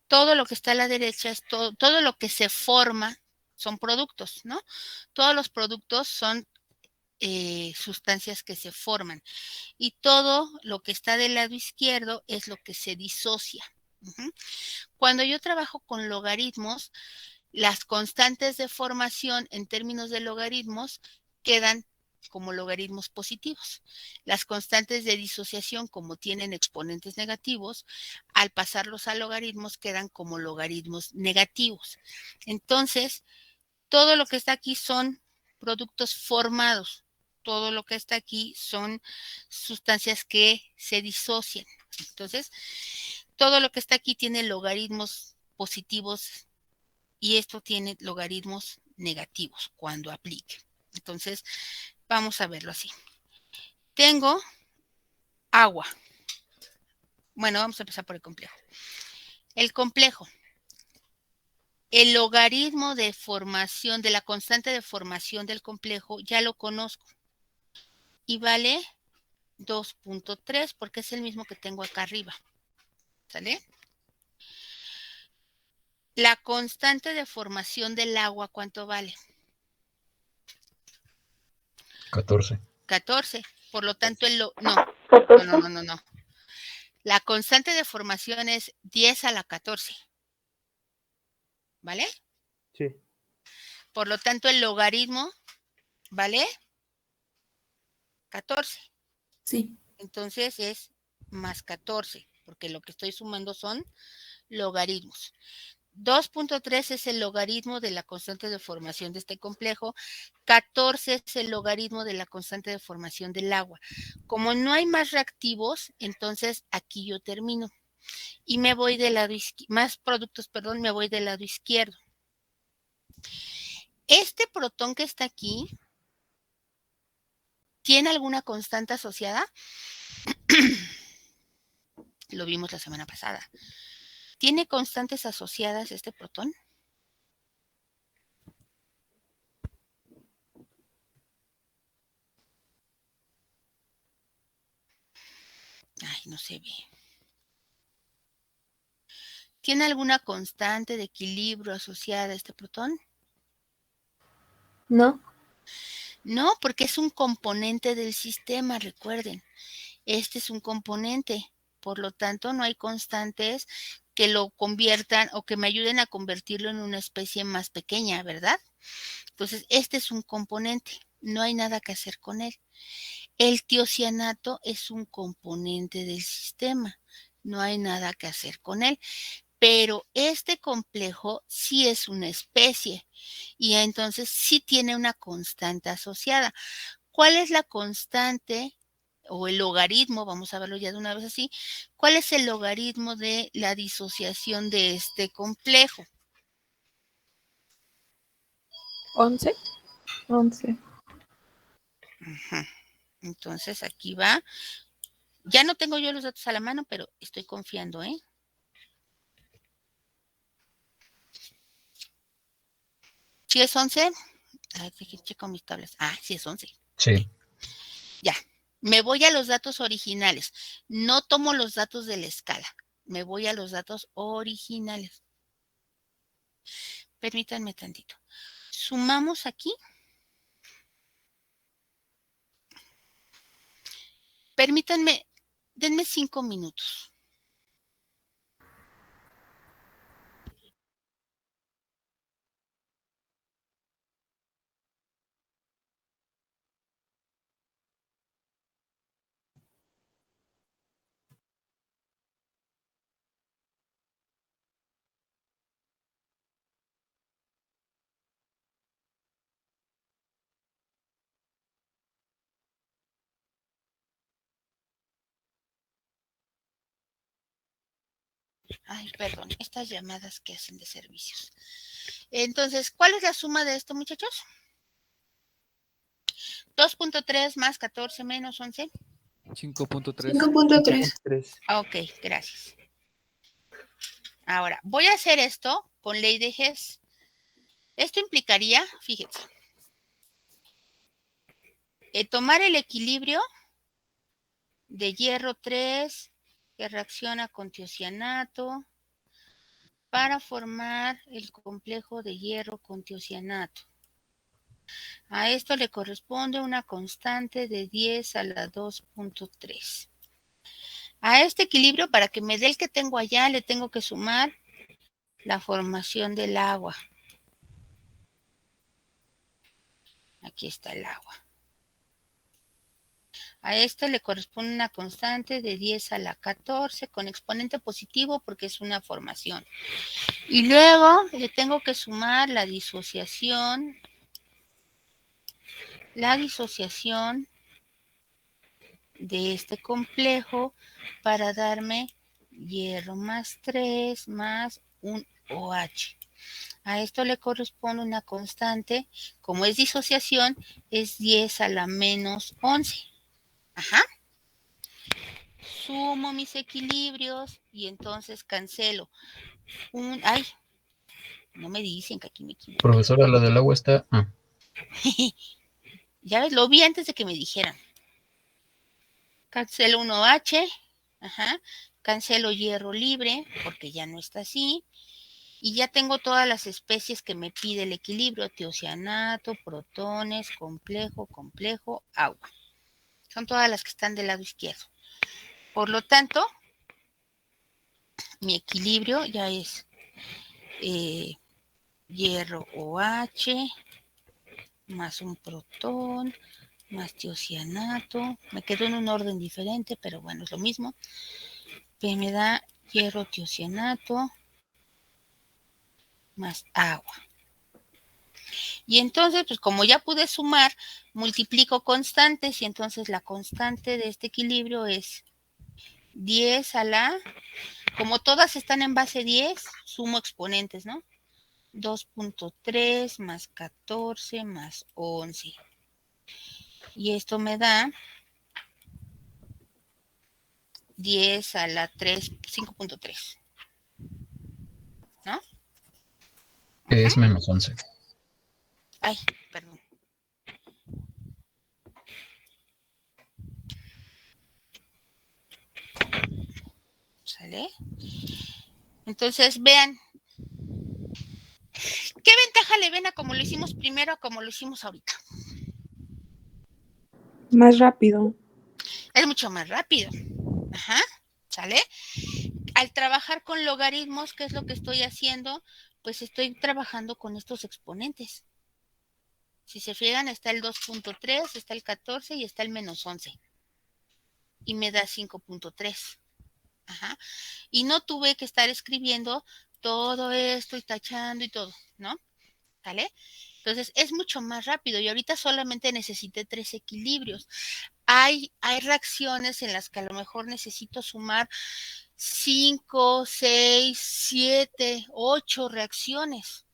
todo lo que está a la derecha, es todo lo que se forma son productos, ¿no? Todos los productos son sustancias que se forman y todo lo que está del lado izquierdo es lo que se disocia. Cuando yo trabajo con logaritmos, las constantes de formación en términos de logaritmos quedan como logaritmos positivos. Las constantes de disociación, como tienen exponentes negativos, al pasarlos a logaritmos quedan como logaritmos negativos. Entonces, todo lo que está aquí son productos formados. Todo lo que está aquí son sustancias que se disocian. Entonces, todo lo que está aquí tiene logaritmos positivos y esto tiene logaritmos negativos cuando aplique. Entonces, vamos a verlo así. Tengo agua. Bueno, vamos a empezar por el complejo. El complejo. El logaritmo de formación, de la constante de formación del complejo, ya lo conozco. Y vale 2.3 porque es el mismo que tengo acá arriba. ¿Sale? La constante de formación del agua, ¿cuánto vale? 14. 14. Por lo tanto, no. La constante de formación es 10 a la 14. ¿Vale? Sí. Por lo tanto, el logaritmo vale 14. Sí. Entonces es más 14, porque lo que estoy sumando son logaritmos. 2.3 es el logaritmo de la constante de formación de este complejo. 14 es el logaritmo de la constante de formación del agua. Como no hay más reactivos, entonces aquí yo termino. Y me voy del lado izquierdo, más productos, perdón, me voy del lado izquierdo. Este protón que está aquí, ¿tiene alguna constante asociada? Lo vimos la semana pasada. ¿Tiene constantes asociadas este protón? Ay, no se ve. ¿Tiene alguna constante de equilibrio asociada a este protón? No. No, porque es un componente del sistema, recuerden. Este es un componente, por lo tanto no hay constantes que lo conviertan o que me ayuden a convertirlo en una especie más pequeña, ¿verdad? Entonces, este es un componente, no hay nada que hacer con él. El tiocianato es un componente del sistema, no hay nada que hacer con él. Pero este complejo sí es una especie y entonces sí tiene una constante asociada. ¿Cuál es la constante o el logaritmo? Vamos a verlo ya de una vez así. ¿Cuál es el logaritmo de la disociación de este complejo? 11. 11. Entonces aquí va. Ya no tengo yo los datos a la mano, pero estoy confiando, ¿eh? ¿Sí es 11? Ay, checo mis tablas. Ah, sí es 11. Sí. Ya, me voy a los datos originales. No tomo los datos de la escala. Me voy a los datos originales. Permítanme tantito. Sumamos aquí. Permítanme, denme 5 minutos. Ay, perdón, estas llamadas que hacen de servicios. Entonces, ¿cuál es la suma de esto, muchachos? 2.3 más 14 menos 11. 5.3. 5.3. 3. Ok, gracias. Ahora, voy a hacer esto con ley de Hess. Esto implicaría, fíjense, tomar el equilibrio de hierro 3 que reacciona con tiocianato para formar el complejo de hierro con tiocianato. A esto le corresponde una constante de 10 a la 2.3. A este equilibrio, para que me dé el que tengo allá, le tengo que sumar la formación del agua. Aquí está el agua. A esto le corresponde una constante de 10 a la 14 con exponente positivo porque es una formación. Y luego le tengo que sumar la disociación de este complejo para darme hierro más 3 más un OH. A esto le corresponde una constante, como es disociación, es 10 a la menos 11. Ajá. Sumo mis equilibrios y entonces cancelo. Ay, no me dicen que aquí me equivoco. Profesora, la del agua está... Ya ves, lo vi antes de que me dijeran. Cancelo un OH, ajá. Cancelo hierro libre, porque ya no está así. Y ya tengo todas las especies que me pide el equilibrio: tiocianato, protones, complejo, agua. Son todas las que están del lado izquierdo. Por lo tanto, mi equilibrio ya es hierro OH más un protón más tiocianato. Me quedó en un orden diferente, pero bueno, es lo mismo. Me da hierro tiocianato más agua. Y entonces, pues como ya pude sumar, multiplico constantes y entonces la constante de este equilibrio es 10 a la... Como todas están en base 10, sumo exponentes, ¿no? 2.3 más 14 más 11. Y esto me da 10 a la 3, 5.3. ¿No? Es menos 11. Ay, perdón. ¿Sale? Entonces, vean. ¿Qué ventaja le ven a como lo hicimos primero a como lo hicimos ahorita? Más rápido. Es mucho más rápido. Ajá. ¿Sale? Al trabajar con logaritmos, ¿qué es lo que estoy haciendo? Pues estoy trabajando con estos exponentes. Si se fijan, está el 2.3, está el 14 y está el menos 11. Y me da 5.3. Ajá. Y no tuve que estar escribiendo todo esto y tachando y todo, ¿no? ¿Sale? Entonces es mucho más rápido y ahorita solamente necesité 3 equilibrios. Hay reacciones en las que a lo mejor necesito sumar 5, 6, 7, 8 reacciones.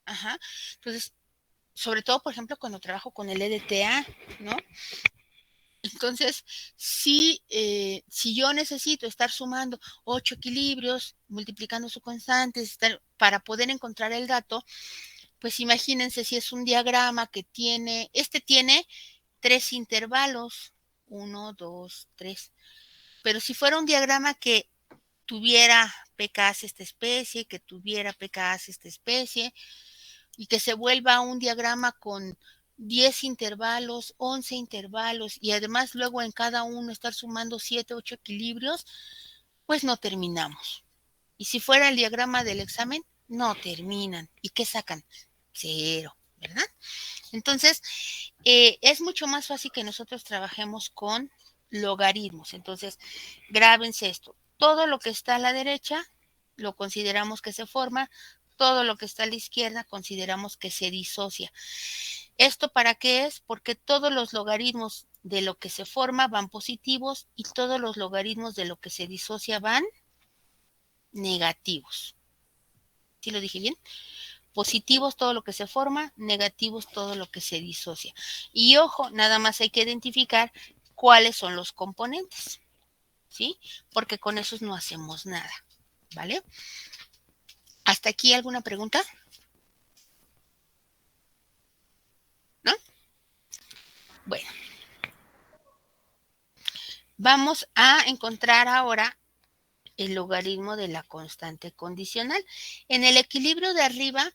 Ajá. Entonces, sobre todo, por ejemplo, cuando trabajo con el EDTA, ¿no? Entonces, si yo necesito estar sumando 8 equilibrios, multiplicando sus constantes, para poder encontrar el dato, pues imagínense si es un diagrama que tiene 3 intervalos, 1, 2, 3. Pero si fuera un diagrama que tuviera pKs esta especie, que tuviera pKs esta especie, y que se vuelva un diagrama con 10 intervalos, 11 intervalos, y además luego en cada uno estar sumando 7, 8 equilibrios, pues no terminamos. Y si fuera el diagrama del examen, no terminan. ¿Y qué sacan? 0, ¿verdad? Entonces, es mucho más fácil que nosotros trabajemos con logaritmos. Entonces, grábense esto. Todo lo que está a la derecha lo consideramos que se forma, todo lo que está a la izquierda consideramos que se disocia. ¿Esto para qué es? Porque todos los logaritmos de lo que se forma van positivos y todos los logaritmos de lo que se disocia van negativos. ¿Sí lo dije bien? Positivos todo lo que se forma, negativos todo lo que se disocia. Y ojo, nada más hay que identificar cuáles son los componentes, ¿sí? Porque con esos no hacemos nada, ¿vale? ¿Hasta aquí alguna pregunta? ¿No? Bueno. Vamos a encontrar ahora el logaritmo de la constante condicional. En el equilibrio de arriba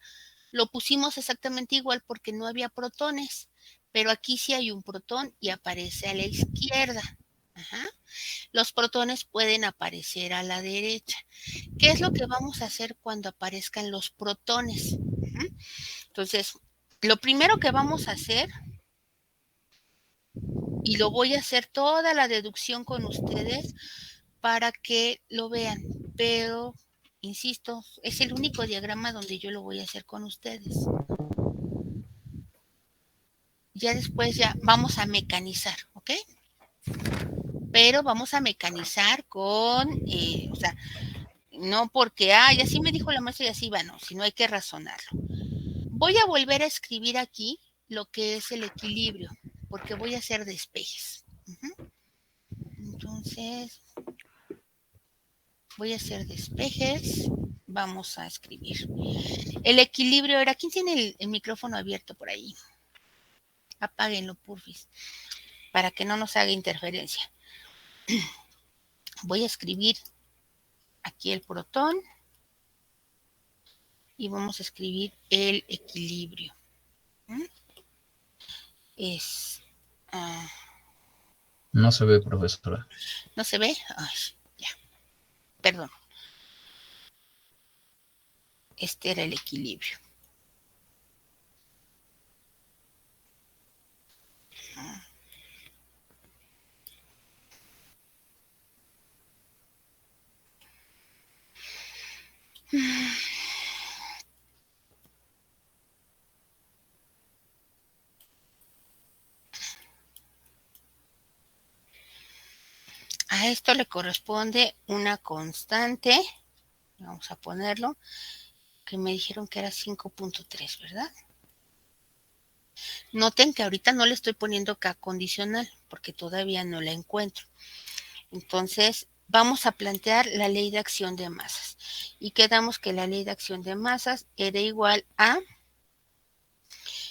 lo pusimos exactamente igual porque no había protones, pero aquí sí hay un protón y aparece a la izquierda. Ajá. Los protones pueden aparecer a la derecha. ¿Qué es lo que vamos a hacer cuando aparezcan los protones? Entonces, lo primero que vamos a hacer, y lo voy a hacer toda la deducción con ustedes para que lo vean, pero insisto, es el único diagrama donde yo lo voy a hacer con ustedes. Ya después ya vamos a mecanizar, ¿ok? Pero vamos a mecanizar con, o sea, no porque, y así me dijo la maestra y así va, no, sino hay que razonarlo. Voy a volver a escribir aquí lo que es el equilibrio, porque voy a hacer despejes. Entonces, voy a hacer despejes, vamos a escribir. El equilibrio era, ¿quién tiene el micrófono abierto por ahí? Apáguenlo, porfis, para que no nos haga interferencia. Voy a escribir aquí el protón y vamos a escribir el equilibrio. Es... No se ve, profesora. ¿No se ve? Ay, ya. Perdón. Este era el equilibrio. A esto le corresponde una constante, vamos a ponerlo, que me dijeron que era 5.3, ¿verdad? Noten que ahorita no le estoy poniendo K condicional, porque todavía no la encuentro. Entonces, vamos a plantear la ley de acción de masas. Y quedamos que la ley de acción de masas era igual a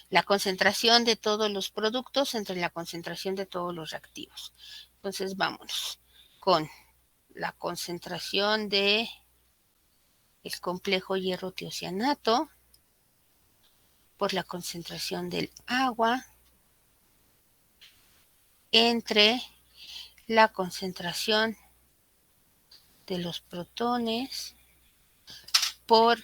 la concentración de todos los productos entre la concentración de todos los reactivos. Entonces, vámonos con la concentración de el complejo hierro tiocianato por la concentración del agua entre la concentración de los protones por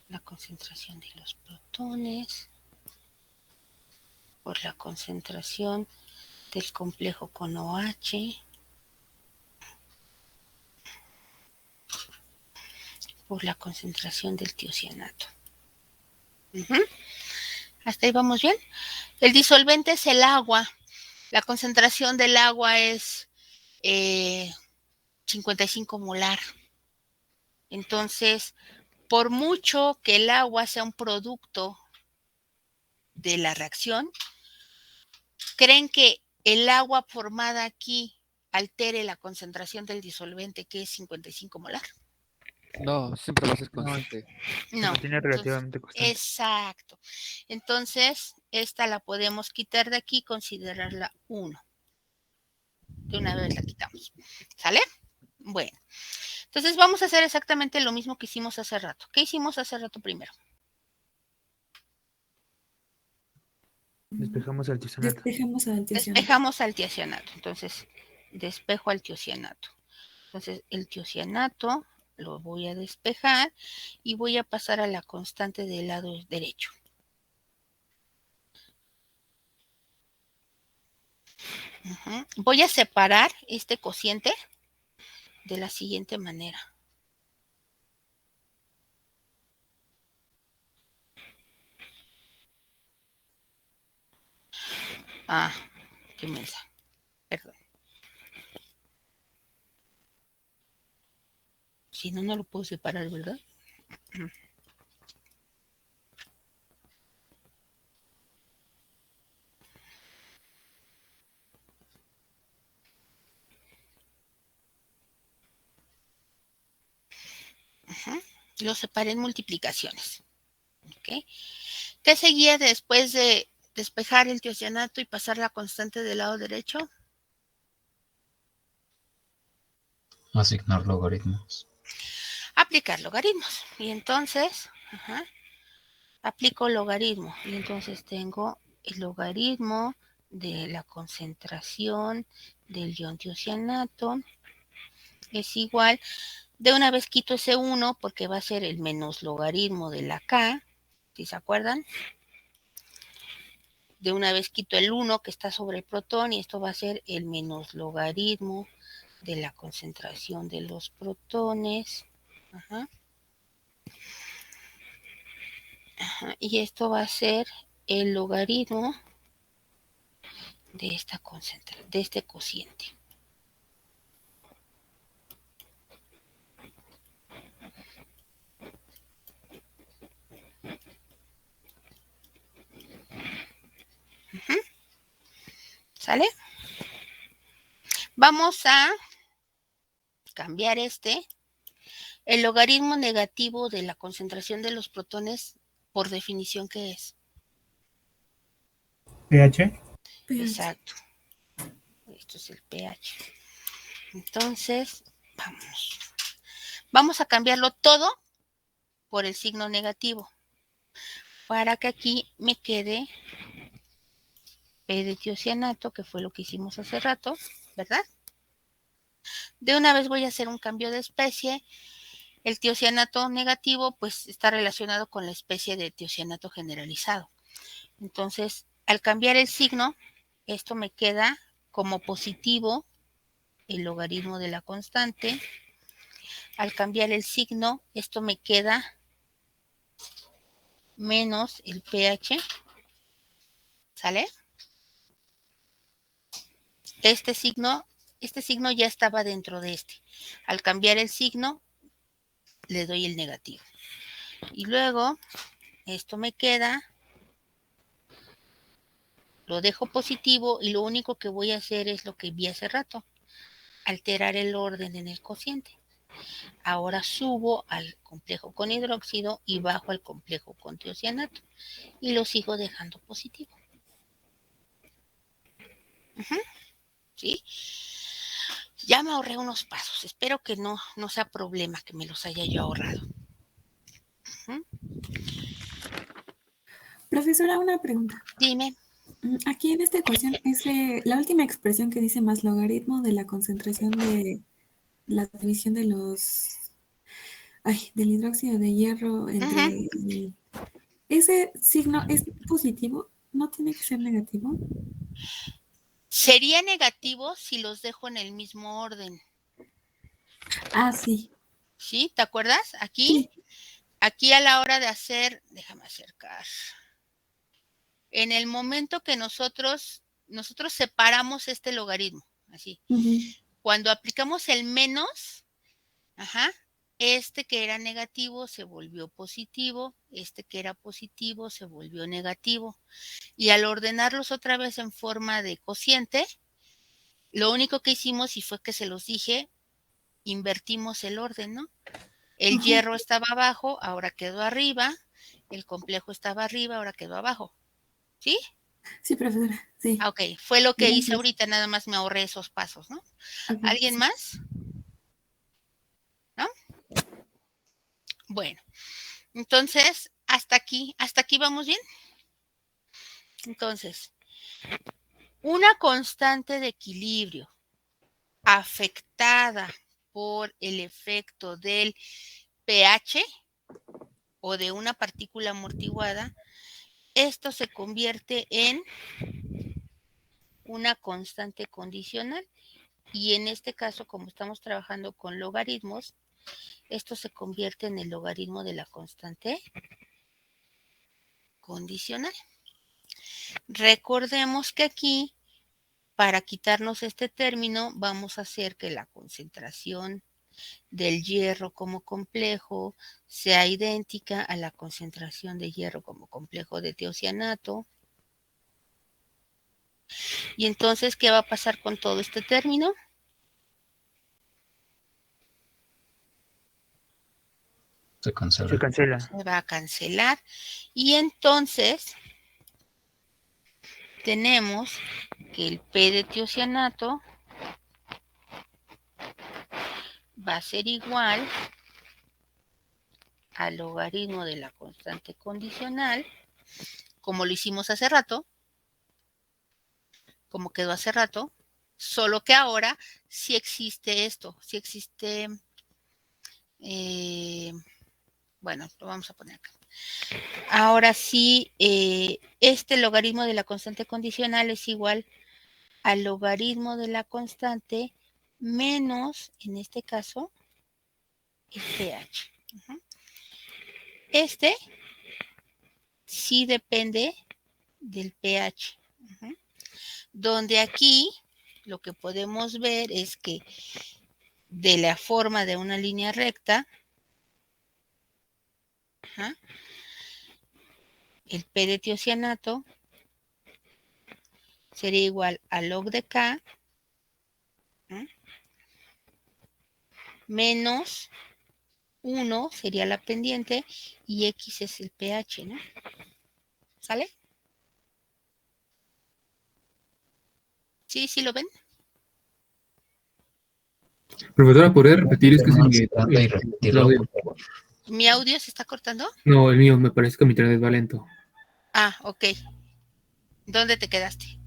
la concentración de los protones por la concentración del complejo con OH por la concentración del tiocianato. ¿Hasta ahí vamos bien? El disolvente es el agua. La concentración del agua es 55 molar. Entonces, por mucho que el agua sea un producto de la reacción, ¿creen que el agua formada aquí altere la concentración del disolvente, que es 55 molar? No, siempre va a ser constante. Se No. mantiene relativamente constante. Exacto. Entonces, esta la podemos quitar de aquí y considerarla 1. De una vez la quitamos. ¿Sale? Bueno. Entonces, vamos a hacer exactamente lo mismo que hicimos hace rato. ¿Qué hicimos hace rato primero? Despejamos al tiocianato. Despejamos al tiocianato. Entonces, despejo al tiocianato. Entonces, el tiocianato lo voy a despejar y voy a pasar a la constante del lado derecho. Voy a separar este cociente de la siguiente manera. Qué mensa. Perdón. Si no, no lo puedo separar, ¿verdad? Lo separé en multiplicaciones. ¿Okay? ¿Qué seguía después de despejar el tiocianato y pasar la constante del lado derecho? Asignar logaritmos. Aplicar logaritmos. Y entonces, aplico logaritmo. Y entonces tengo el logaritmo de la concentración del ion tiocianato es igual. De una vez quito ese 1 porque va a ser el menos logaritmo de la K, ¿sí se acuerdan? De una vez quito el 1 que está sobre el protón y esto va a ser el menos logaritmo de la concentración de los protones. Y esto va a ser el logaritmo de esta de este cociente. ¿Sale? Vamos a cambiar el logaritmo negativo de la concentración de los protones, por definición, ¿qué es? pH. Exacto. Esto es el pH. Entonces, vamos a cambiarlo todo por el signo negativo para que aquí me quede P de tiocianato, que fue lo que hicimos hace rato, ¿verdad? De una vez voy a hacer un cambio de especie. El tiocianato negativo pues está relacionado con la especie de tiocianato generalizado. Entonces, al cambiar el signo, esto me queda como positivo el logaritmo de la constante. Al cambiar el signo, esto me queda menos el pH. ¿Sale? Este signo ya estaba dentro de este. Al cambiar el signo, le doy el negativo. Y luego, esto me queda, lo dejo positivo y lo único que voy a hacer es lo que vi hace rato, alterar el orden en el cociente. Ahora subo al complejo con hidróxido y bajo al complejo con tiocianato y lo sigo dejando positivo. ¿Sí? Ya me ahorré unos pasos. Espero que no sea problema que me los haya yo ahorrado. Profesora, una pregunta. Dime. Aquí en esta ecuación es la última expresión que dice más logaritmo de la concentración de la división de del hidróxido de hierro entre ese signo es positivo, ¿no tiene que ser negativo? Sería negativo si los dejo en el mismo orden. Sí. ¿Sí? ¿Te acuerdas? Sí. Aquí a la hora de hacer, déjame acercar. En el momento que nosotros separamos este logaritmo, así. Cuando aplicamos el menos, este que era negativo se volvió positivo, este que era positivo se volvió negativo. Y al ordenarlos otra vez en forma de cociente, lo único que hicimos, y fue que se los dije, invertimos el orden, ¿no? El hierro estaba abajo, ahora quedó arriba, el complejo estaba arriba, ahora quedó abajo. ¿Sí? Sí, profesora, sí. Ok, fue lo que hice ahorita, nada más me ahorré esos pasos, ¿no? Okay, ¿Alguien más? ¿No? Bueno, entonces, hasta aquí vamos bien. Entonces, una constante de equilibrio afectada por el efecto del pH o de una partícula amortiguada, esto se convierte en una constante condicional y en este caso, como estamos trabajando con logaritmos, esto se convierte en el logaritmo de la constante condicional. Recordemos que aquí para quitarnos este término, vamos a hacer que la concentración del hierro como complejo sea idéntica a la concentración de hierro como complejo de tiocianato. Y entonces, ¿qué va a pasar con todo este término? Se cancela. Se cancela. Se va a cancelar. Y entonces tenemos que el P de tiocianato va a ser igual al logaritmo de la constante condicional, como lo hicimos hace rato, como quedó hace rato, solo que ahora sí existe esto, sí existe, bueno, lo vamos a poner acá. Ahora sí, este logaritmo de la constante condicional es igual al logaritmo de la constante menos, en este caso, el pH. Este sí depende del pH. Donde aquí lo que podemos ver es que de la forma de una línea recta, el P de tiocianato sería igual a log de K menos 1 sería la pendiente y X es el pH, ¿no? ¿Sale? ¿Sí? ¿Sí lo ven? Profesora, ¿podría repetir? Es que se Más me... grande y repetirlo, por favor. ¿Mi audio se está cortando? No, el mío, me parece que mi internet va lento. Ah, ok. ¿Dónde te quedaste?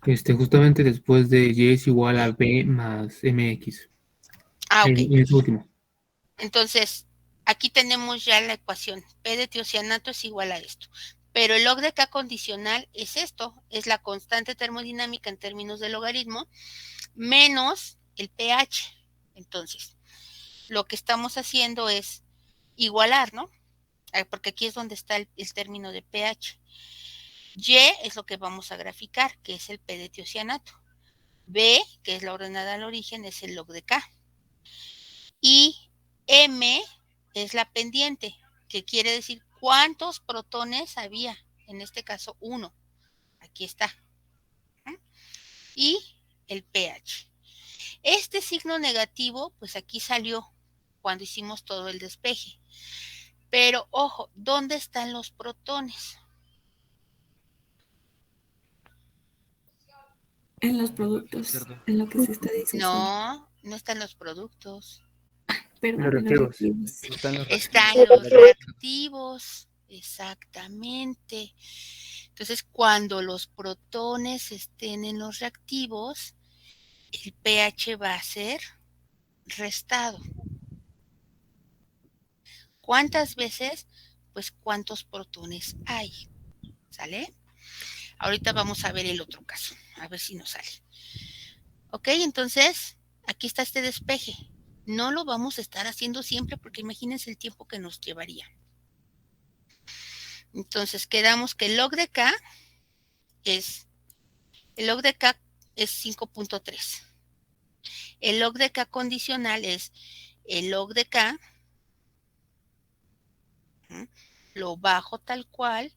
Justamente después de Y es igual a B más MX. Ah, ok. En ese último. Entonces, aquí tenemos ya la ecuación. P de tiocianato es igual a esto. Pero el log de K condicional es esto, es la constante termodinámica en términos de logaritmo, menos el pH. Entonces, lo que estamos haciendo es igualar, ¿no? Porque aquí es donde está el término de pH. Y es lo que vamos a graficar, que es el P de tiocianato. B, que es la ordenada al origen, es el log de K. Y M es la pendiente, que quiere decir cuántos protones había. En este caso, 1. Aquí está. Y el pH. Este signo negativo, pues aquí salió cuando hicimos todo el despeje. Pero, ojo, ¿dónde están los protones? En los productos, en lo que se está diciendo. No, no están los productos. Perdón, Los en los reactivos. reactivos. Están los Están reactivos. los reactivos. Exactamente. Entonces, cuando los protones estén en los reactivos, el pH va a ser restado. ¿Cuántas veces? Pues cuántos protones hay. ¿Sale? Ahorita vamos a ver el otro caso, a ver si nos sale. Ok, entonces, aquí está este despeje. No lo vamos a estar haciendo siempre porque imagínense el tiempo que nos llevaría. Entonces, quedamos que el log de K es 5.3. El log de K condicional es el log de K, lo bajo tal cual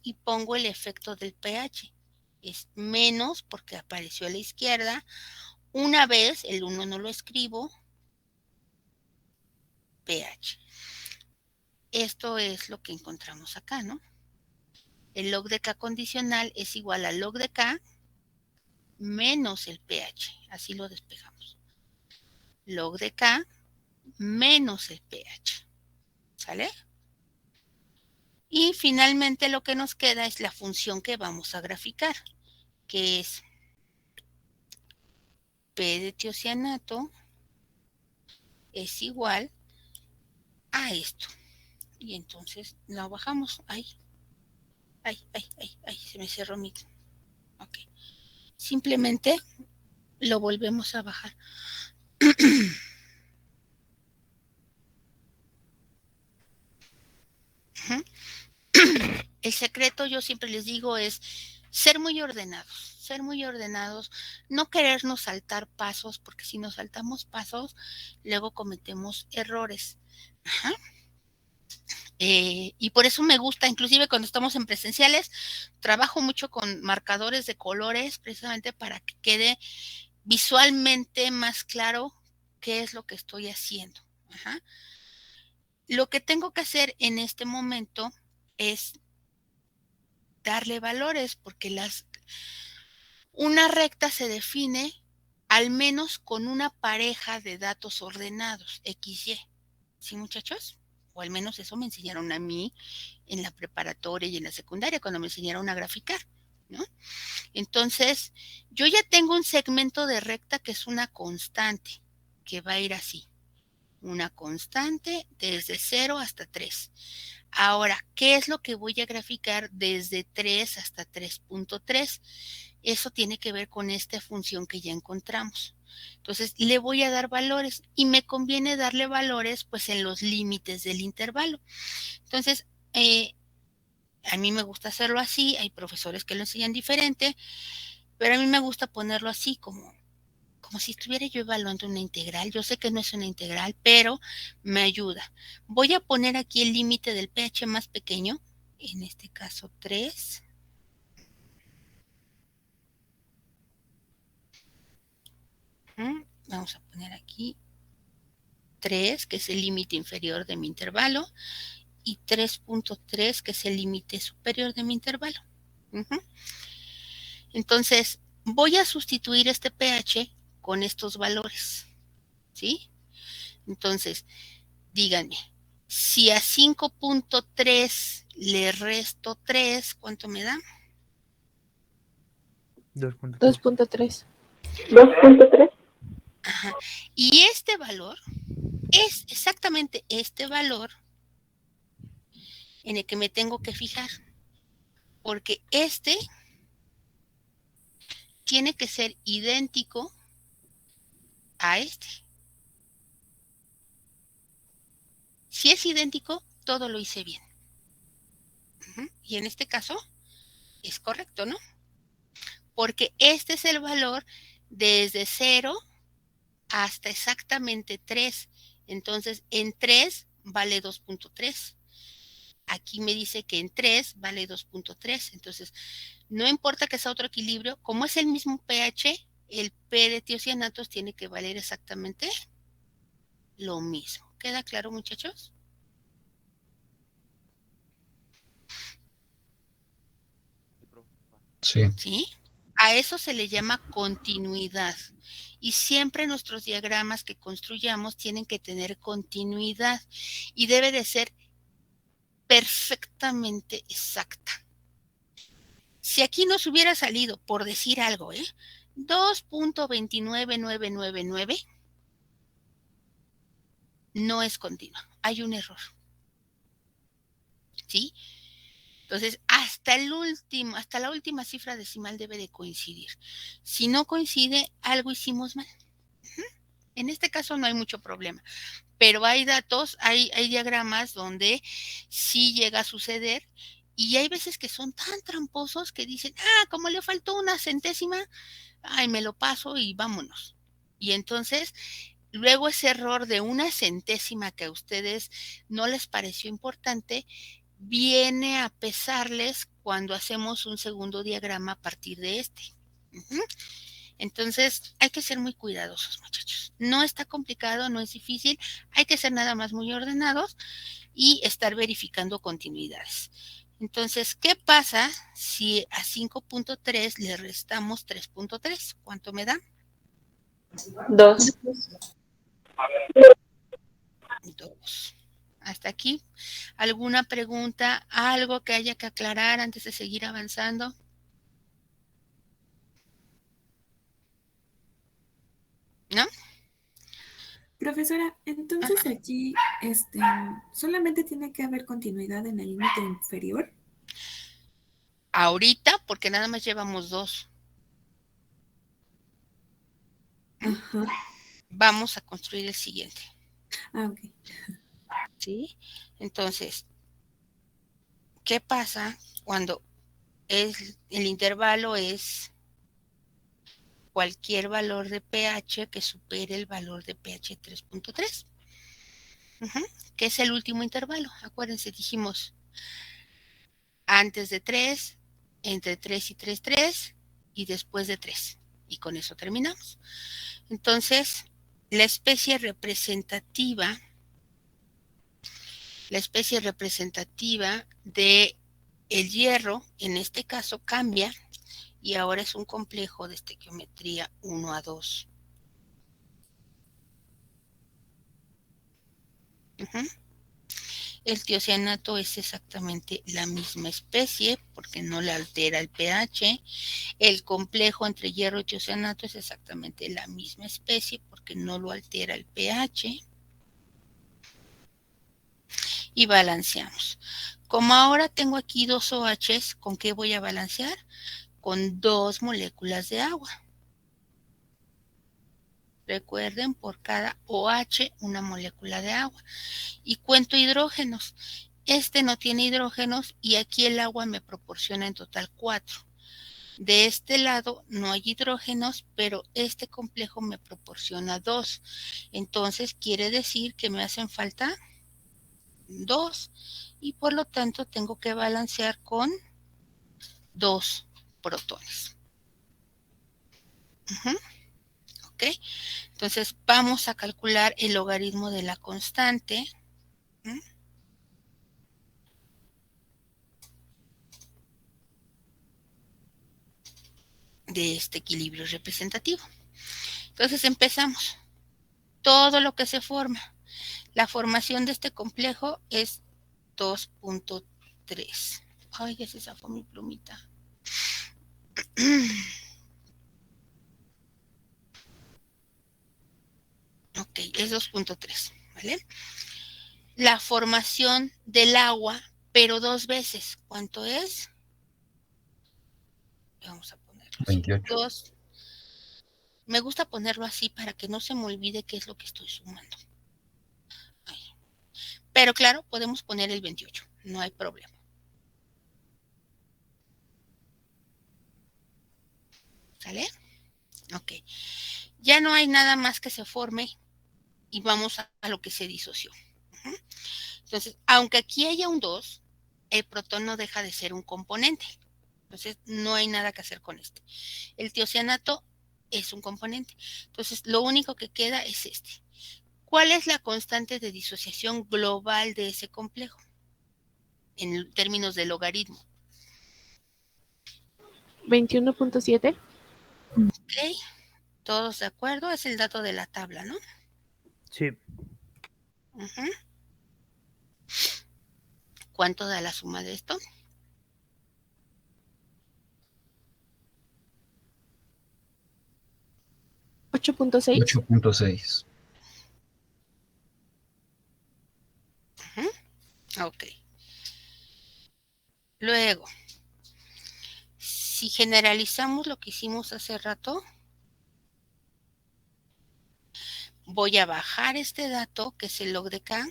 y pongo el efecto del pH. Es menos porque apareció a la izquierda. Una vez, el 1 no lo escribo, pH. Esto es lo que encontramos acá, ¿no? El log de K condicional es igual al log de K menos el pH. Así lo despejamos. Log de K menos el pH. ¿Sale? Y finalmente lo que nos queda es la función que vamos a graficar, que es P de tiocianato es igual a esto. Y entonces lo bajamos. Ay, se me cerró mi... Ok. Simplemente lo volvemos a bajar. El secreto, yo siempre les digo, es ser muy ordenados, no querernos saltar pasos, porque si nos saltamos pasos, luego cometemos errores. Ajá. Y por eso me gusta, inclusive cuando estamos en presenciales, trabajo mucho con marcadores de colores, precisamente para que quede visualmente más claro qué es lo que estoy haciendo. Ajá. Lo que tengo que hacer en este momento es darle valores, porque una recta se define al menos con una pareja de datos ordenados, XY. ¿Sí, muchachos? O al menos eso me enseñaron a mí en la preparatoria y en la secundaria, cuando me enseñaron a graficar, ¿no? Entonces, yo ya tengo un segmento de recta que es una constante, que va a ir así. Una constante desde 0 hasta 3. Ahora, ¿qué es lo que voy a graficar desde 3 hasta 3.3? Eso tiene que ver con esta función que ya encontramos. Entonces, le voy a dar valores y me conviene darle valores pues en los límites del intervalo. Entonces, a mí me gusta hacerlo así, hay profesores que lo enseñan diferente, pero a mí me gusta ponerlo así como si estuviera yo evaluando una integral. Yo sé que no es una integral, pero me ayuda. Voy a poner aquí el límite del pH más pequeño, en este caso 3. Vamos a poner aquí 3, que es el límite inferior de mi intervalo, y 3.3, que es el límite superior de mi intervalo. Entonces, voy a sustituir este pH con estos valores, ¿sí? Entonces, díganme, si a 5.3 le resto 3, ¿cuánto me da? 2.3. 2.3. 2.3. Ajá. Y este valor es exactamente este valor en el que me tengo que fijar, porque este tiene que ser idéntico a este. Si es idéntico, todo lo hice bien. Y en este caso es correcto, ¿no? Porque este es el valor desde 0 hasta exactamente 3. Entonces, en 3 vale 2.3. Aquí me dice que en 3 vale 2.3. Entonces, no importa que sea otro equilibrio, como es el mismo pH, el P de tiocianatos tiene que valer exactamente lo mismo. ¿Queda claro, muchachos? Sí. ¿Sí? A eso se le llama continuidad. Y siempre nuestros diagramas que construyamos tienen que tener continuidad y debe de ser perfectamente exacta. Si aquí nos hubiera salido, por decir algo, 2.29999, no es continua, hay un error. ¿Sí? Entonces, hasta la última cifra decimal debe de coincidir. Si no coincide, algo hicimos mal. En este caso no hay mucho problema, pero hay datos, hay diagramas donde sí llega a suceder y hay veces que son tan tramposos que dicen, como le faltó una centésima, me lo paso y vámonos. Y entonces, luego ese error de una centésima que a ustedes no les pareció importante, viene a pesarles cuando hacemos un segundo diagrama a partir de este. Entonces, hay que ser muy cuidadosos, muchachos. No está complicado, no es difícil, hay que ser nada más muy ordenados y estar verificando continuidades. Entonces, ¿qué pasa si a 5.3 le restamos 3.3? ¿Cuánto me da? 2. 2. Hasta aquí. ¿Alguna pregunta? ¿Algo que haya que aclarar antes de seguir avanzando? ¿No? Profesora, entonces aquí solamente tiene que haber continuidad en el límite inferior. Ahorita, porque nada más llevamos 2. Ajá. Vamos a construir el siguiente. Ok. ¿Sí? Entonces, ¿qué pasa cuando el intervalo es cualquier valor de pH que supere el valor de pH 3.3, que es el último intervalo. Acuérdense, dijimos antes de 3, entre 3 y 3,3 y después de 3. Y con eso terminamos. Entonces, la especie representativa de el hierro, en este caso, cambia y ahora es un complejo de estequiometría 1:2. El tiocianato es exactamente la misma especie porque no le altera el pH. El complejo entre hierro y tiocianato es exactamente la misma especie porque no lo altera el pH. Y balanceamos. Como ahora tengo aquí 2 OHs, ¿con qué voy a balancear? Con 2 moléculas de agua. Recuerden, por cada OH, una molécula de agua. Y cuento hidrógenos. Este no tiene hidrógenos y aquí el agua me proporciona en total 4. De este lado no hay hidrógenos, pero este complejo me proporciona 2. Entonces quiere decir que me hacen falta 2 y por lo tanto tengo que balancear con 2 protones. ¿Ok? Entonces vamos a calcular el logaritmo de la constante. De este equilibrio representativo. Entonces empezamos. Todo lo que se forma. La formación de este complejo es 2.3. Ay, ya se zafó mi plumita. Ok, es 2.3, ¿vale? La formación del agua, pero 2 veces. ¿Cuánto es? Vamos a ponerlo así. 28. 2. Me gusta ponerlo así para que no se me olvide qué es lo que estoy sumando. Ahí. Pero claro, podemos poner el 28, no hay problema. ¿Sale? Ok. Ya no hay nada más que se forme y vamos a lo que se disoció. Entonces, aunque aquí haya un 2, el protón no deja de ser un componente. Entonces, no hay nada que hacer con este. El tiocianato es un componente. Entonces, lo único que queda es este. ¿Cuál es la constante de disociación global de ese complejo? En términos de logaritmo. 21.7. Ok. ¿Todos de acuerdo? Es el dato de la tabla, ¿no? Sí. ¿Cuánto da la suma de esto? ¿8.6? 8.6. Ok. Luego, si generalizamos lo que hicimos hace rato, voy a bajar este dato, que es el log de K.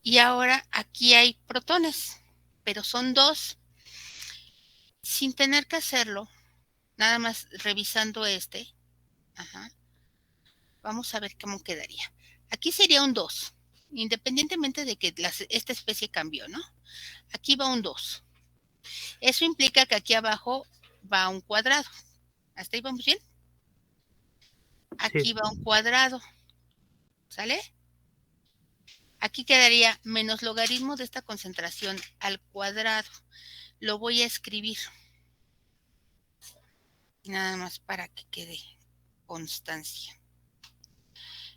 Y ahora aquí hay protones, pero son 2. Sin tener que hacerlo, nada más revisando este. Vamos a ver cómo quedaría. Aquí sería un 2, independientemente de que esta especie cambió, ¿no? Aquí va un 2. Eso implica que aquí abajo va un cuadrado. ¿Hasta ahí vamos bien? Aquí Sí. va un cuadrado. ¿Sale? Aquí quedaría menos logaritmo de esta concentración al cuadrado. Lo voy a escribir. Nada más para que quede constancia.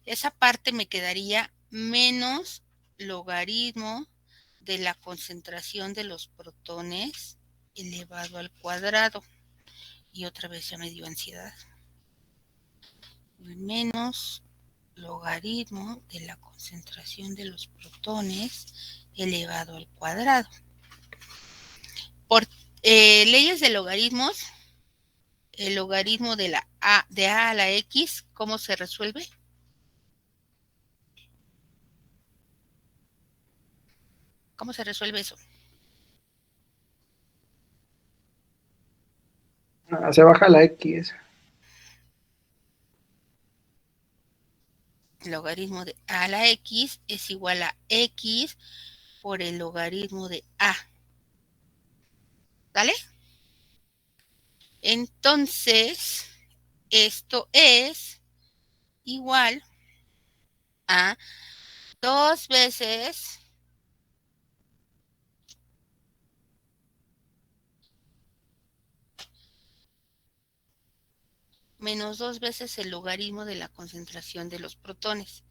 Esa parte me quedaría menos logaritmo de la concentración de los protones elevado al cuadrado. Y otra vez ya me dio ansiedad. Menos logaritmo de la concentración de los protones elevado al cuadrado. Por leyes de logaritmos, el logaritmo de a a la x, ¿cómo se resuelve? ¿Cómo se resuelve eso? Se baja la X. El logaritmo de a a la X es igual a X por el logaritmo de A. ¿Vale? Entonces, esto es igual a 2 veces menos 2 veces el logaritmo de la concentración de los protones.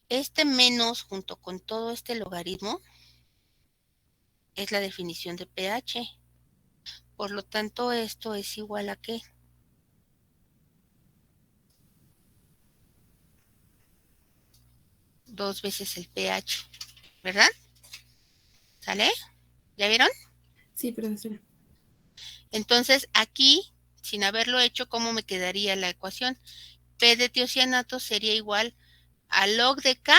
Este menos junto con todo este logaritmo es la definición de pH. Por lo tanto, esto es igual a ¿qué? 2 veces el pH, ¿verdad? ¿Sale? ¿Ya vieron? Sí, profesora. Entonces, aquí, sin haberlo hecho, ¿cómo me quedaría la ecuación? P de tiocianato sería igual a log de K.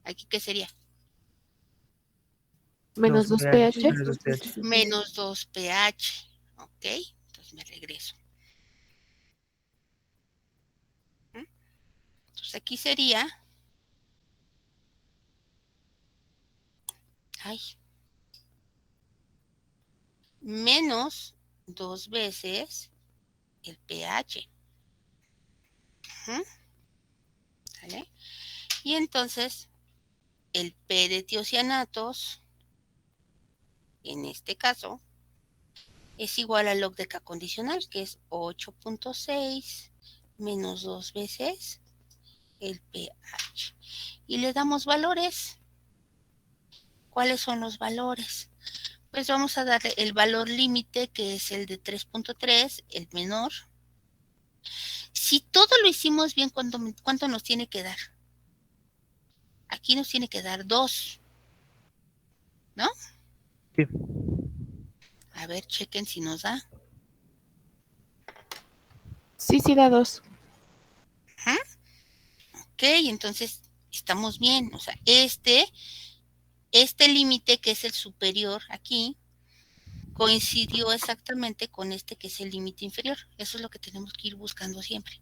¿Aquí qué sería? Menos 2 pH. Menos 2 pH. Menos 2 pH. ¿Ok? Entonces me regreso. Entonces aquí sería... Ay. Menos 2 veces el pH. ¿Sale? Y entonces el P de tiocianatos, en este caso, es igual al log de K condicional, que es 8.6 menos 2 veces el pH. Y le damos valores. ¿Cuáles son los valores? Pues vamos a darle el valor límite, que es el de 3.3, el menor. Si todo lo hicimos bien, ¿cuánto nos tiene que dar? Aquí nos tiene que dar 2, ¿no? Sí. A ver, chequen si nos da. Sí, sí da 2. Ok, entonces estamos bien. O sea, este límite, que es el superior aquí, coincidió exactamente con este, que es el límite inferior. Eso es lo que tenemos que ir buscando siempre.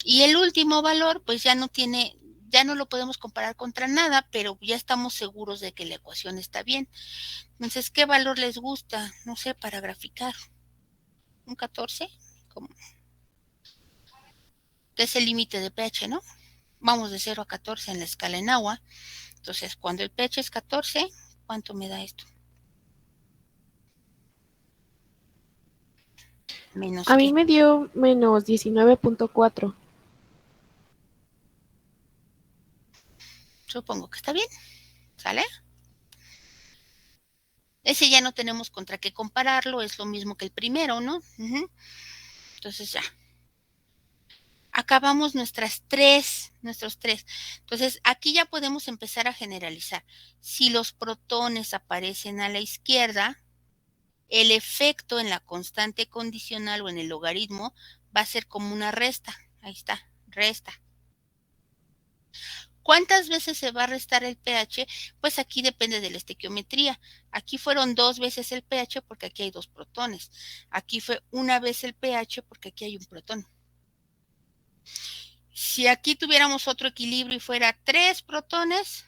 Y el último valor, pues ya no lo podemos comparar contra nada, pero ya estamos seguros de que la ecuación está bien. Entonces, ¿qué valor les gusta? No sé, para graficar. ¿Un 14? ¿Cómo? Que es el límite de pH, ¿no? Vamos de 0 a 14 en la escala en agua. Entonces, cuando el pH es 14, ¿cuánto me da esto? Menos A mí ¿qué? me dio menos 19.4. Supongo que está bien. ¿Sale? Ese ya no tenemos contra qué compararlo, es lo mismo que el primero, ¿no? Entonces ya. Acabamos nuestros tres. Entonces, aquí ya podemos empezar a generalizar. Si los protones aparecen a la izquierda, el efecto en la constante condicional o en el logaritmo va a ser como una resta. Ahí está, resta. ¿Cuántas veces se va a restar el pH? Pues aquí depende de la estequiometría. Aquí fueron 2 veces el pH porque aquí hay 2 protones. Aquí fue una vez el pH porque aquí hay un protón. Si aquí tuviéramos otro equilibrio y fuera 3 protones,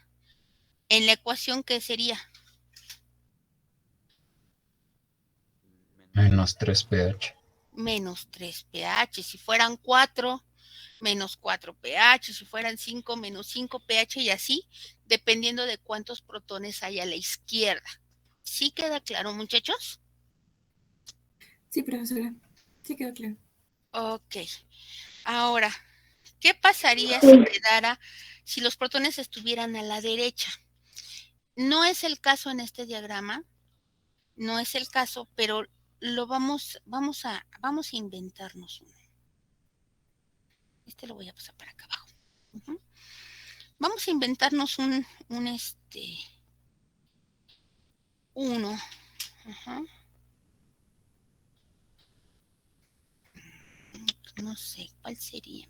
en la ecuación, ¿qué sería? Menos 3 pH. Menos 3 pH. Si fueran 4, menos 4 pH. Si fueran 5, menos 5 pH, y así, dependiendo de cuántos protones hay a la izquierda. ¿Sí queda claro, muchachos? Sí, profesora. Sí, quedó claro. Ok. Ahora, ¿qué pasaría si los protones estuvieran a la derecha? No es el caso en este diagrama, no es el caso, pero lo vamos a inventarnos uno. Este lo voy a pasar para acá abajo. Vamos a inventarnos uno. No sé, ¿cuál sería?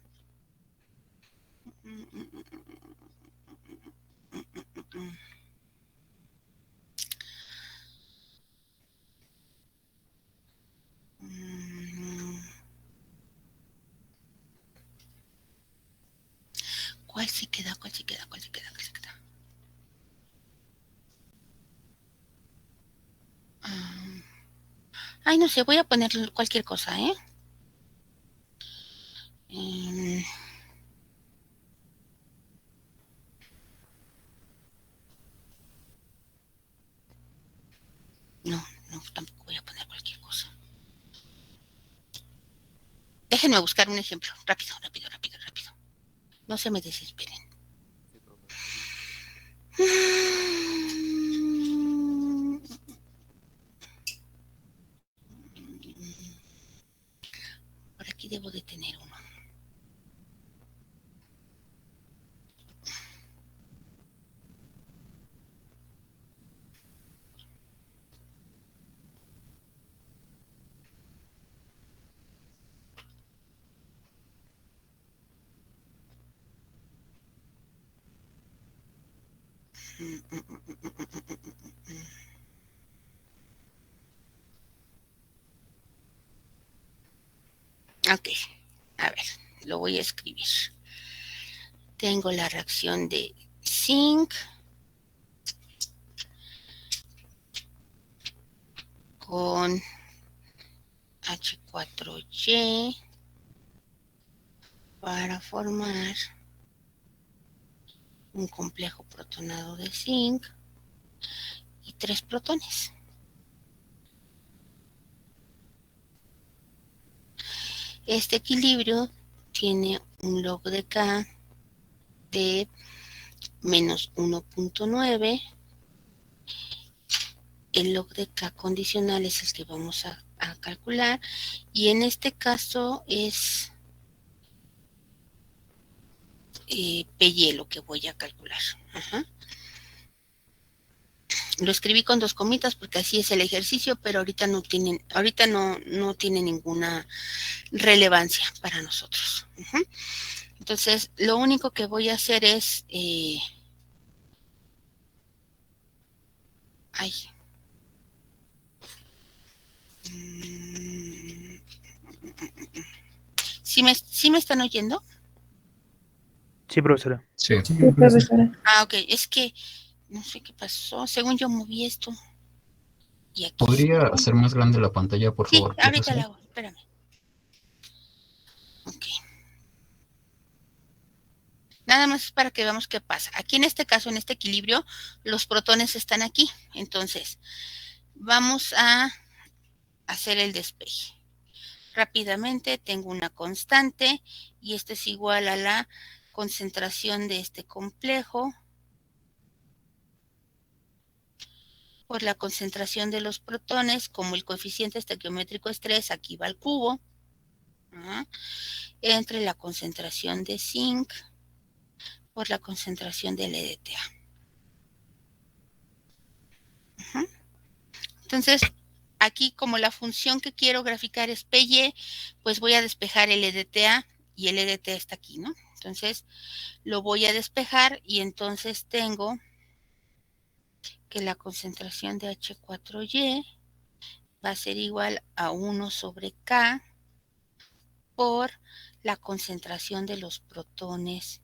sí queda? ¿Cuál sí queda? ¿Cuál sí queda? ¿Cuál sí queda? Ay, no sé, voy a poner cualquier cosa, ¿eh? No, no, tampoco voy a poner cualquier cosa. Déjenme buscar un ejemplo. Rápido, rápido, rápido, rápido. No se me desesperen. Por aquí debo de tener uno. Ok, a ver, lo voy a escribir. Tengo la reacción de zinc con H4Y para formar un complejo protonado de zinc y 3 protones. Este equilibrio tiene un log de K de menos 1.9. El log de K condicional es el que vamos a calcular y en este caso es PY lo que voy a calcular. Ajá. Lo escribí con 2 comitas porque así es el ejercicio, pero ahorita no tiene ninguna relevancia para nosotros. Entonces, lo único que voy a hacer es ¿Sí me están oyendo? Sí, profesora. Sí. Sí, profesora. Ok, es que no sé qué pasó. Según yo moví esto. Y aquí ¿Podría hacer más grande la pantalla, por sí, favor, ahorita profesora? la hago. Espérame. Ok. Nada más para que veamos qué pasa. Aquí en este caso, en este equilibrio, los protones están aquí. Entonces, vamos a hacer el despeje. Rápidamente tengo una constante y esto es igual a la concentración de este complejo por la concentración de los protones, como el coeficiente estequiométrico es 3, aquí va al cubo, entre la concentración de zinc por la concentración del LDTA. Entonces, aquí como la función que quiero graficar es PY, pues voy a despejar el LDTA y el LDTA está aquí, ¿no? Entonces, lo voy a despejar y entonces tengo que la concentración de H4Y va a ser igual a 1 sobre K por la concentración de los protones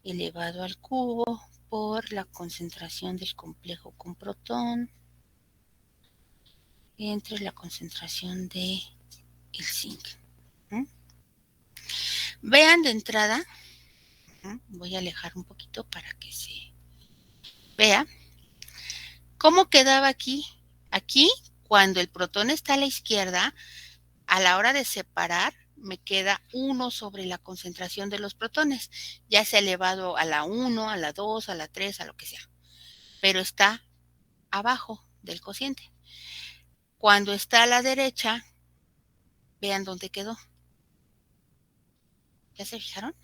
elevado al cubo por la concentración del complejo con protón entre la concentración de el zinc. Vean de entrada, voy a alejar un poquito para que se vea cómo quedaba aquí. Aquí, cuando el protón está a la izquierda, a la hora de separar, me queda 1 sobre la concentración de los protones, ya sea elevado a la 1, a la 2, a la 3, a lo que sea, pero está abajo del cociente. Cuando está a la derecha, vean dónde quedó. ¿Ya se fijaron?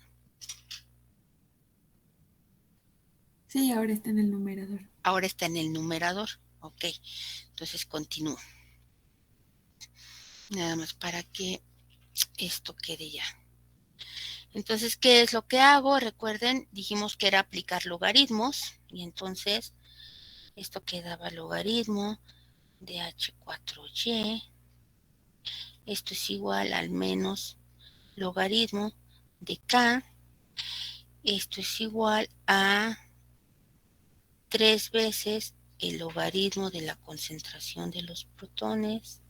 Sí, ahora está en el numerador. Ahora está en el numerador. Ok, entonces continúo. Nada más para que esto quede ya. Entonces, ¿qué es lo que hago? Recuerden, dijimos que era aplicar logaritmos y entonces esto quedaba logaritmo de H4Y. Esto es igual al menos logaritmo de K Esto es igual a 3 veces el logaritmo de la concentración de los protones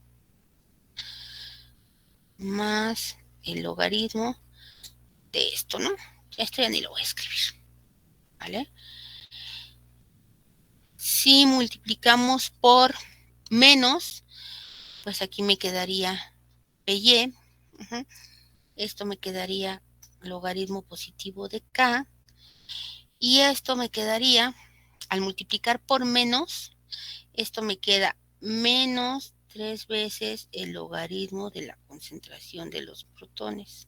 más el logaritmo de esto, ¿no? Esto ya ni lo voy a escribir, ¿vale? Si multiplicamos por menos, pues aquí me quedaría PY. Esto me quedaría logaritmo positivo de K. Y esto me quedaría, al multiplicar por menos, esto me queda menos 3 veces el logaritmo de la concentración de los protones.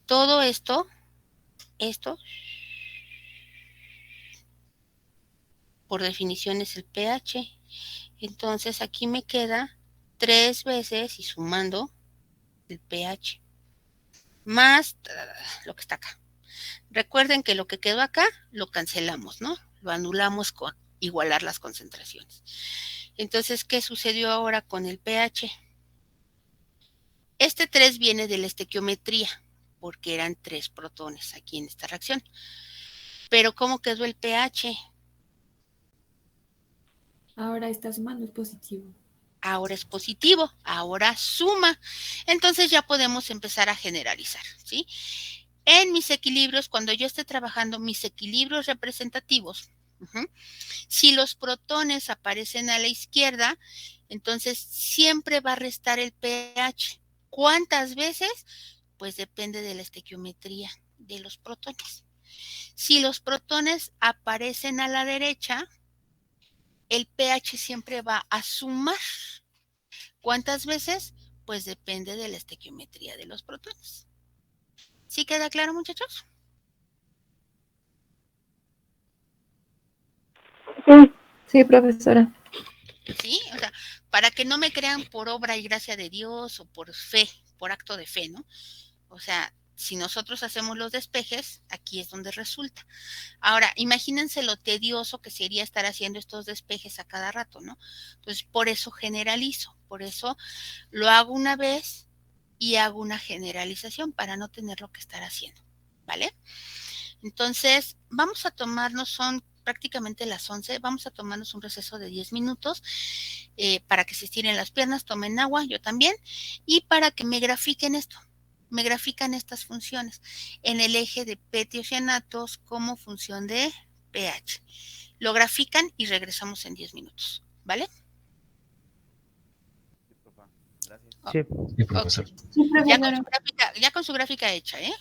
Todo esto, por definición es el pH. Entonces aquí me queda 3 veces y sumando el pH más lo que está acá. Recuerden que lo que quedó acá lo cancelamos, ¿no? Lo anulamos con igualar las concentraciones. Entonces, ¿qué sucedió ahora con el pH? Este 3 viene de la estequiometría, porque eran 3 protones aquí en esta reacción. Pero ¿cómo quedó el pH? Ahora está sumando, es positivo. Ahora es positivo, ahora suma. Entonces ya podemos empezar a generalizar, ¿sí? En mis equilibrios, cuando yo esté trabajando mis equilibrios representativos, si los protones aparecen a la izquierda, entonces siempre va a restar el pH. ¿Cuántas veces? Pues depende de la estequiometría de los protones. Si los protones aparecen a la derecha, el pH siempre va a sumar. ¿Cuántas veces? Pues depende de la estequiometría de los protones. ¿Sí queda claro, muchachos? Sí, profesora. ¿Sí? O sea, para que no me crean por obra y gracia de Dios o por fe, por acto de fe, ¿no? O sea, si nosotros hacemos los despejes, aquí es donde resulta. Ahora, imagínense lo tedioso que sería estar haciendo estos despejes a cada rato, ¿no? Entonces, por eso generalizo, por eso lo hago una vez y hago una generalización para no tenerlo que estar haciendo, ¿vale? Entonces, vamos a tomarnos, son prácticamente las 11, vamos a tomarnos un receso de 10 minutos para que se estiren las piernas, tomen agua, yo también, y para que me grafiquen esto. Me grafican estas funciones en el eje de p-tiocianatos como función de pH. Lo grafican y regresamos en 10 minutos, ¿vale? Sí. Sí, profesor. Sí, profesora. Ya con su gráfica hecha, ¿eh?